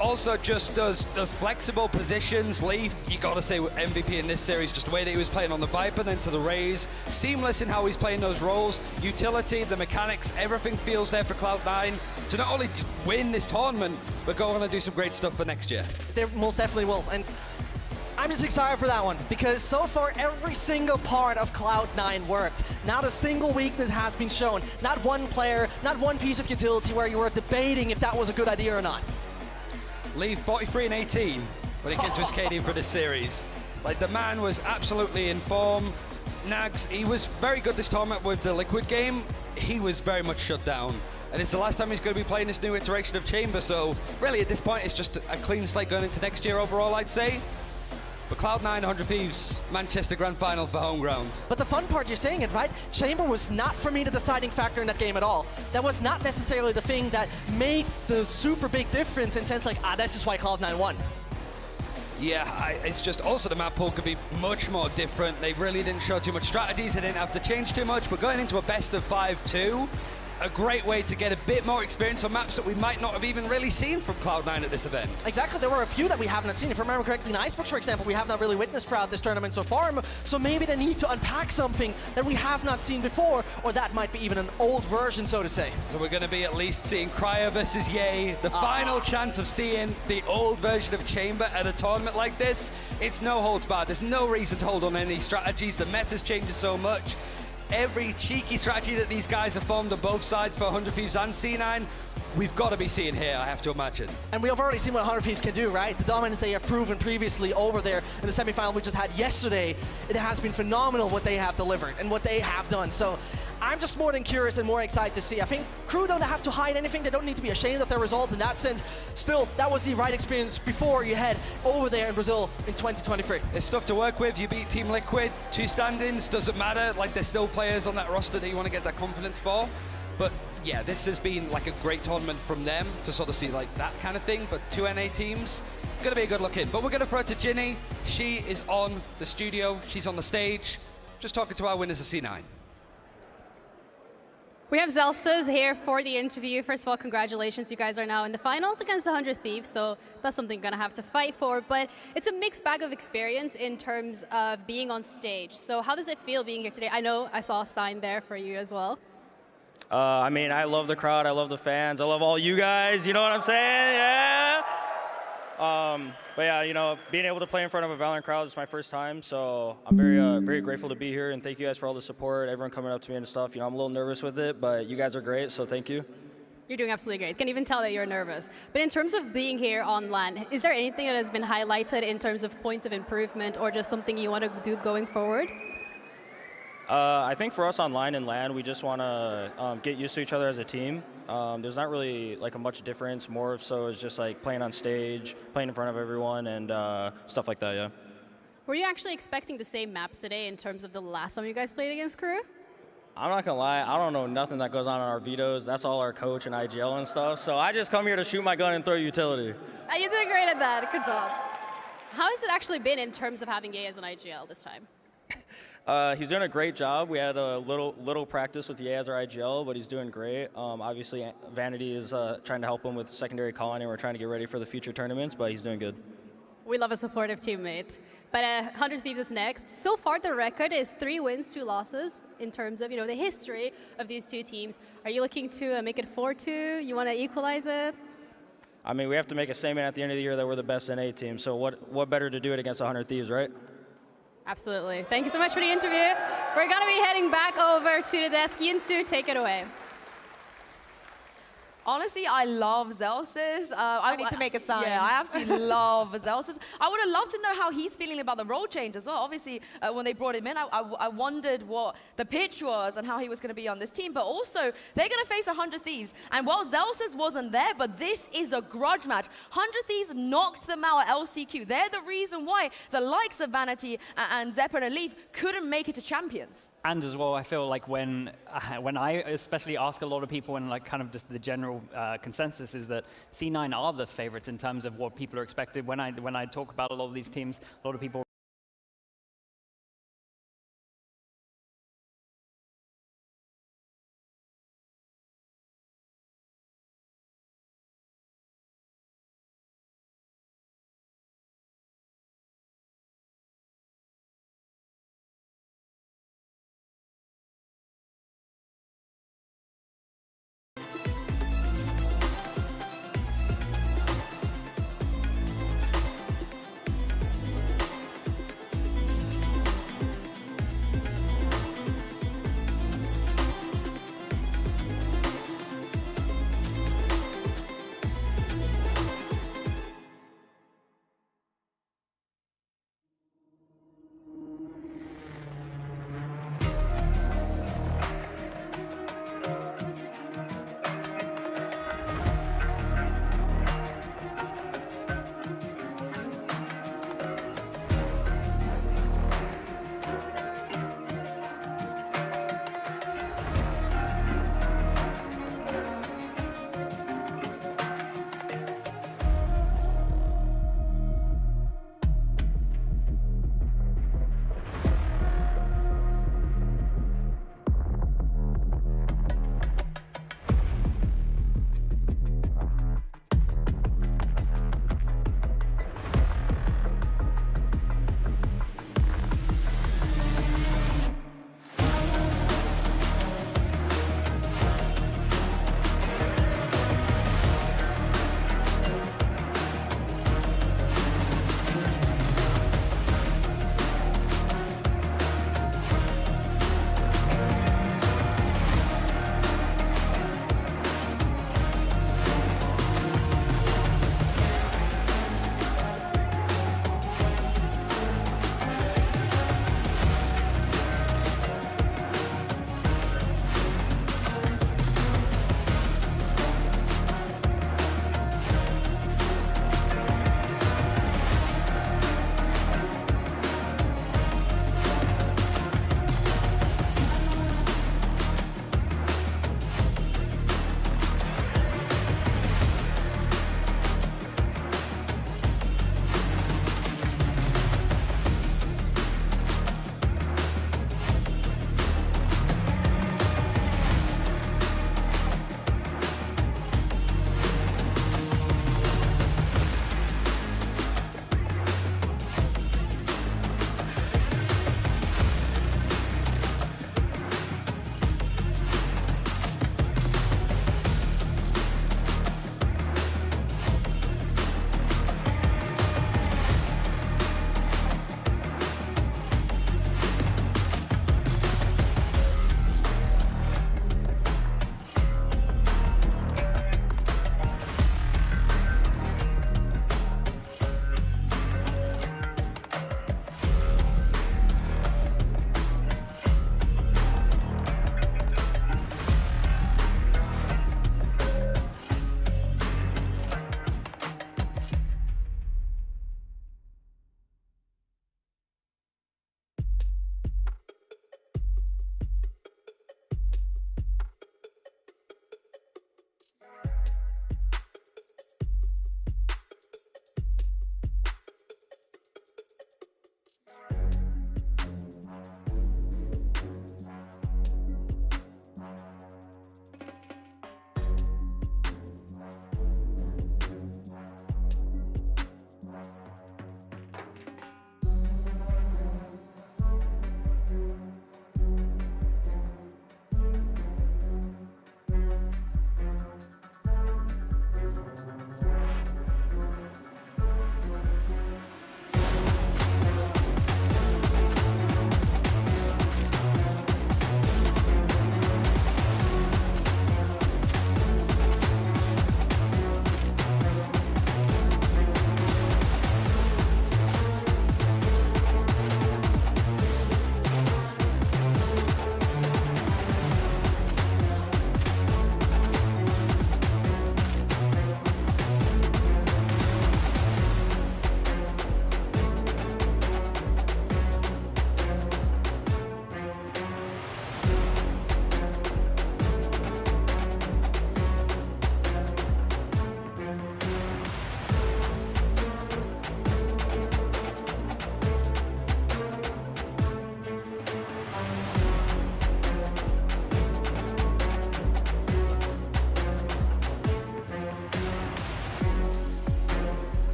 Speaker 1: Also, just does flexible positions. Leaf, you got to say MVP in this series, just the way that he was playing on the Viper, then to the Raze. Seamless in how he's playing those roles. Utility, the mechanics, everything feels there for Cloud9 to not only win this tournament, but go on and do some great stuff for next year.
Speaker 2: They most definitely will. And I'm just excited for that one, because so far every single part of Cloud9 worked. Not a single weakness has been shown. Not one player, not one piece of utility where you were debating if that was a good idea or not.
Speaker 1: Leaf 43-18 when it came to his KD for this series. Like, the man was absolutely in form. Nags, he was very good this tournament with the Liquid game. He was very much shut down. And it's the last time he's going to be playing this new iteration of Chamber, so really at this point it's just a clean slate going into next year overall, I'd say. But Cloud9, 100 Thieves, Manchester Grand Final for home ground.
Speaker 2: But the fun part, you're saying it, right? Chamber was not, for me, the deciding factor in that game at all. That was not necessarily the thing that made the super big difference in sense like, this is why Cloud9 won.
Speaker 1: Yeah, it's just also the map pool could be much more different. They really didn't show too much strategies. They didn't have to change too much, but going into a best of 5-2, a great way to get a bit more experience on maps that we might not have even really seen from Cloud9 at this event.
Speaker 2: Exactly, there were a few that we haven't seen. If I remember correctly, in Icebox, for example, we have not really witnessed throughout this tournament so far. So maybe they need to unpack something that we have not seen before, or that might be even an old version, so to say.
Speaker 1: So we're going to be at least seeing Cryo versus Ye, the final chance of seeing the old version of Chamber at a tournament like this. It's no holds barred. There's no reason to hold on any strategies. The meta's changes so much. Every cheeky strategy that these guys have formed on both sides for 100 Thieves and C9, we've got to be seeing here, I have to imagine.
Speaker 2: And we have already seen what 100 Thieves can do, right? The dominance they have proven previously over there in the semifinal we just had yesterday. It has been phenomenal what they have delivered and what they have done. So I'm just more than curious and more excited to see. I think Crew don't have to hide anything. They don't need to be ashamed of their result in that sense. Still, that was the right experience before you head over there in Brazil in 2023.
Speaker 1: There's stuff to work with. You beat Team Liquid, 2 stand-ins, doesn't matter. Like, there's still players on that roster that you want to get that confidence for. But yeah, this has been like a great tournament from them to sort of see like that kind of thing. But 2 NA teams, gonna be a good look in. But we're gonna throw it to Ginny. She is on the studio. She's on the stage. Just talking to our winners of C9.
Speaker 8: We have Zelstas here for the interview. First of all, congratulations. You guys are now in the finals against the 100 Thieves, so that's something you're going to have to fight for. But it's a mixed bag of experience in terms of being on stage. So how does it feel being here today? I know I saw a sign there for you as well.
Speaker 10: I mean, I love the crowd. I love the fans. I love all you guys. You know what I'm saying? Yeah. But yeah, you know, being able to play in front of a Valorant crowd is my first time, so I'm very grateful to be here, and thank you guys for all the support, everyone coming up to me and stuff. You know, I'm a little nervous with it, but you guys are great, so thank you.
Speaker 8: You're doing absolutely great. Can even tell that you're nervous. But in terms of being here on LAN, is there anything that has been highlighted in terms of points of improvement or just something you want to do going forward?
Speaker 10: I think for us online and LAN, we just want to get used to each other as a team. There's not really like a much difference. More so is just like playing on stage, playing in front of everyone, and stuff like that. Yeah.
Speaker 8: Were you actually expecting the same maps today in terms of the last time you guys played against Crew?
Speaker 10: I'm not gonna lie, I don't know nothing that goes on in our vetoes. That's all our coach and IGL and stuff. So I just come here to shoot my gun and throw utility.
Speaker 8: You did great at that. Good job. How has it actually been in terms of having Ye as an IGL this time?
Speaker 10: He's doing a great job. We had a little practice with Ye as our IGL, but he's doing great. Obviously, Vanity is trying to help him with secondary calling, and we're trying to get ready for the future tournaments, but he's doing good.
Speaker 8: We love a supportive teammate. But 100 Thieves is next. So far, the record is 3 wins, 2 losses in terms of the history of these two teams. Are you looking to make it 4-2? You want to equalize it?
Speaker 10: I mean, we have to make a statement at the end of the year that we're the best NA team, so what better to do it against 100 Thieves, right?
Speaker 8: Absolutely. Thank you so much for the interview. We're going to be heading back over to the desk. Yinsu, take it away.
Speaker 3: Honestly, I love Zelsas.
Speaker 5: I need to make a sign.
Speaker 3: Yeah, I absolutely love Zelsas. I would have loved to know how he's feeling about the role change as well. Obviously, when they brought him in, I wondered what the pitch was and how he was going to be on this team. But also, they're going to face 100 Thieves. And while Zelsas wasn't there, but this is a grudge match. 100 Thieves knocked them out at LCQ. They're the reason why the likes of Vanity and Zeppelin and Leaf couldn't make it to champions.
Speaker 4: And as well, I feel like when I especially ask a lot of people, and like kind of just the general consensus is that C9 are the favorites in terms of what people are expected. When I talk about a lot of these teams, a lot of people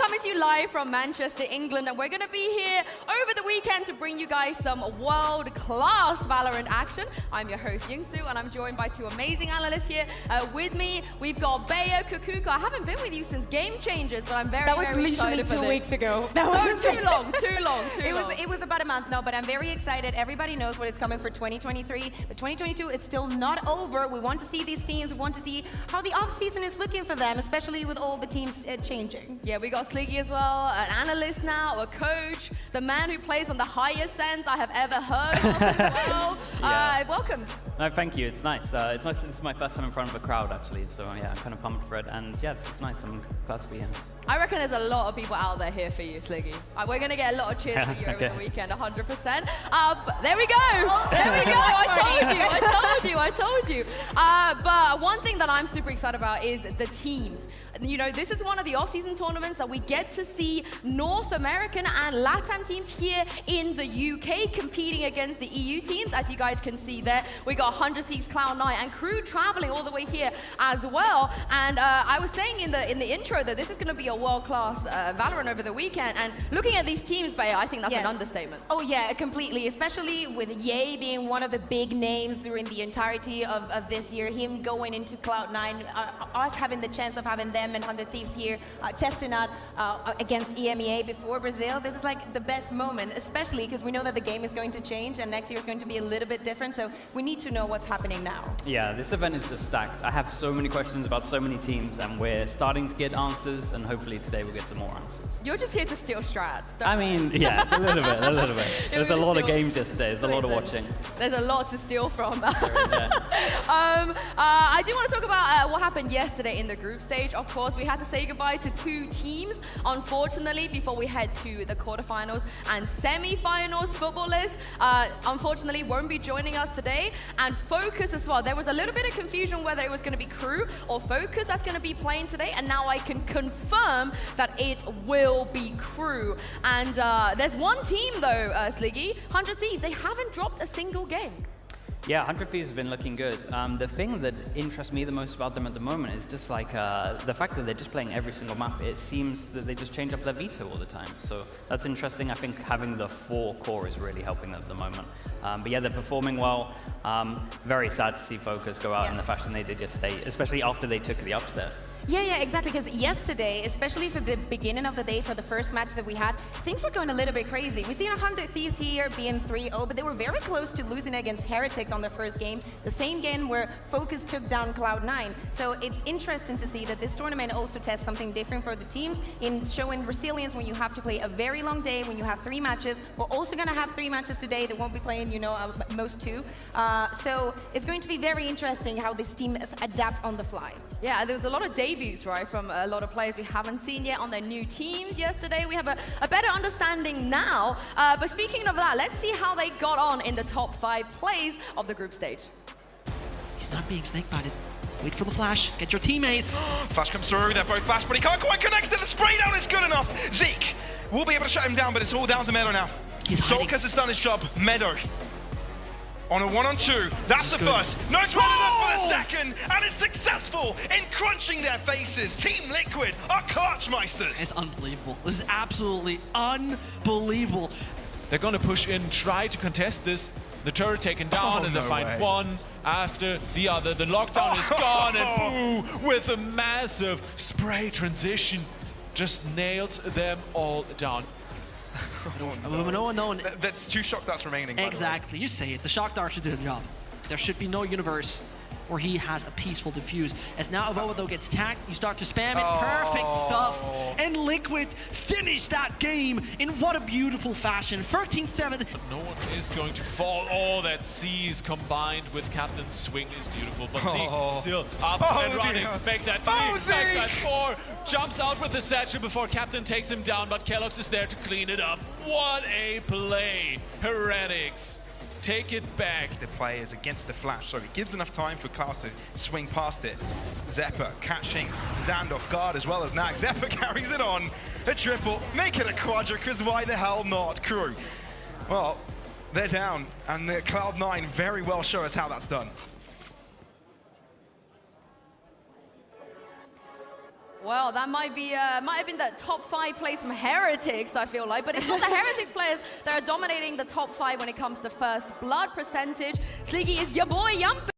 Speaker 3: coming to you live from Manchester, England, and we're going to be here over the weekend to bring you guys some world-class Valorant action. I'm your host, Yingsu, and I'm joined by two amazing analysts here. With me, we've got Bayo, Kukuka. I haven't been with you since Game Changers, but I'm very excited for this.
Speaker 5: That was literally 2 weeks ago. That was
Speaker 3: too long.
Speaker 5: It was about a month, no, but I'm very excited. Everybody knows what is coming for 2023, but 2022 is still not over. We want to see these teams. We want to see how the off-season is looking for them, especially with all the teams changing.
Speaker 3: Yeah, we got Sliggy as well, an analyst now, a coach, the man who plays on the highest sense I have ever heard of as well.
Speaker 4: Yeah.
Speaker 3: Welcome.
Speaker 4: No, thank you. It's nice. It's nice. This is my first time in front of a crowd, actually. So yeah, I'm kind of pumped for it. And yeah, it's nice. I'm glad to be here.
Speaker 3: I reckon there's a lot of people out there here for you, Sliggy. We're going to get a lot of cheers for you over the weekend, 100%. There we go. There we go. I told you. But one thing that I'm super excited about is the teams. You know, this is one of the off-season tournaments that we get to see North American and LATAM teams here in the UK competing against the EU teams. As you guys can see there, we got FINALS Cloud9 and crew traveling all the way here as well. And I was saying in the intro that this is going to be a world-class Valorant over the weekend. And looking at these teams, Bayo, I think that's an understatement.
Speaker 5: Oh yeah, completely. Especially with Ye being one of the big names during the entirety of this year. Him going into Cloud9, us having the chance of having them and 100 Thieves here testing out against EMEA before Brazil. This is like the best moment, especially because we know that the game is going to change and next year is going to be a little bit different. So we need to know what's happening now.
Speaker 4: Yeah, this event is just stacked. I have so many questions about so many teams, and we're starting to get answers, and hopefully today we'll get some more answers.
Speaker 3: You're just here to steal strats.
Speaker 4: I mean, yeah, it's a little bit. There's a lot of games yesterday. There's a lot of watching.
Speaker 3: There's a lot to steal from. I do want to talk about what happened yesterday in the group stage. Of course, we had to say goodbye to two teams, unfortunately, before we head to the quarterfinals and semi-finals. Footballers, unfortunately, won't be joining us today. And Focus as well. There was a little bit of confusion whether it was going to be Crew or Focus that's going to be playing today. And now I can confirm that it will be Crew. And there's one team, though, Sliggy, 100 Thieves. They haven't dropped a single game.
Speaker 4: Yeah, 100 Thieves have been looking good. The thing that interests me the most about them at the moment is just like the fact that they're just playing every single map. It seems that they just change up their veto all the time. So that's interesting. I think having the 4 core is really helping them at the moment. But yeah, they're performing well. Very sad to see Focus go out in the fashion they did yesterday, especially after they took the upset.
Speaker 5: Yeah, exactly, because yesterday, especially for the beginning of the day, for the first match that we had, things were going a little bit crazy. We've seen 100 Thieves here being 3-0, but they were very close to losing against Heretics on their first game, the same game where Focus took down Cloud9. So it's interesting to see that this tournament also tests something different for the teams in showing resilience when you have to play a very long day, when you have 3 matches. We're also going to have 3 matches today. They won't be playing, you know, most 2. So it's going to be very interesting how this team adapt on the fly.
Speaker 3: Yeah, there was a lot of debuts, right, from a lot of players we haven't seen yet on their new teams yesterday. We have a better understanding now. But speaking of that, let's see how they got on in the top 5 plays of the group stage.
Speaker 2: He's not being snake-bited. Wait for the flash. Get your teammate.
Speaker 11: Flash comes through. They're both flash, but he can't quite connect to the spray down. It's good enough. Zeke will be able to shut him down, but it's all down to Meadow now. Solkers has done his job. Meadow on a 1-on-2. That's the first. No, it's well enough for the second, and it's successful in crunching their faces. Team Liquid are Clutchmeisters.
Speaker 2: It's unbelievable. This is absolutely unbelievable.
Speaker 12: They're going to push in, try to contest this. The turret taken down, and they find one after the other. The lockdown is gone, and Boo, with a massive spray transition, just nails them all down.
Speaker 2: No.
Speaker 11: That's 2 shock darts remaining.
Speaker 2: Exactly, you say it. The shock dart should do the job. There should be no universe where he has a peaceful defuse. As now Avova though gets tagged, you start to spam it. Perfect stuff. And Liquid finish that game in what a beautiful fashion. 13-7.
Speaker 12: No one is going to fall. Oh, that C's combined with Captain's swing is beautiful. But Z still up and running. Make that 3, make that 4. Jumps out with the satchel before Captain takes him down, but Kellogg's is there to clean it up. What a play. Heretics take it back.
Speaker 11: The play is against the flash, so it gives enough time for Klaus to swing past it. Zeppa catching Zand off guard as well as Nag. Zeppa carries it on. A triple, make it a quadra, because why the hell not, Crew? Well, they're down, and the Cloud9 very well show us how that's done.
Speaker 3: Well, that might have been the top 5 place from Heretics, I feel like. But it's not the Heretics players that are dominating the top 5 when it comes to first blood percentage. Sleeky is your boy, Yump.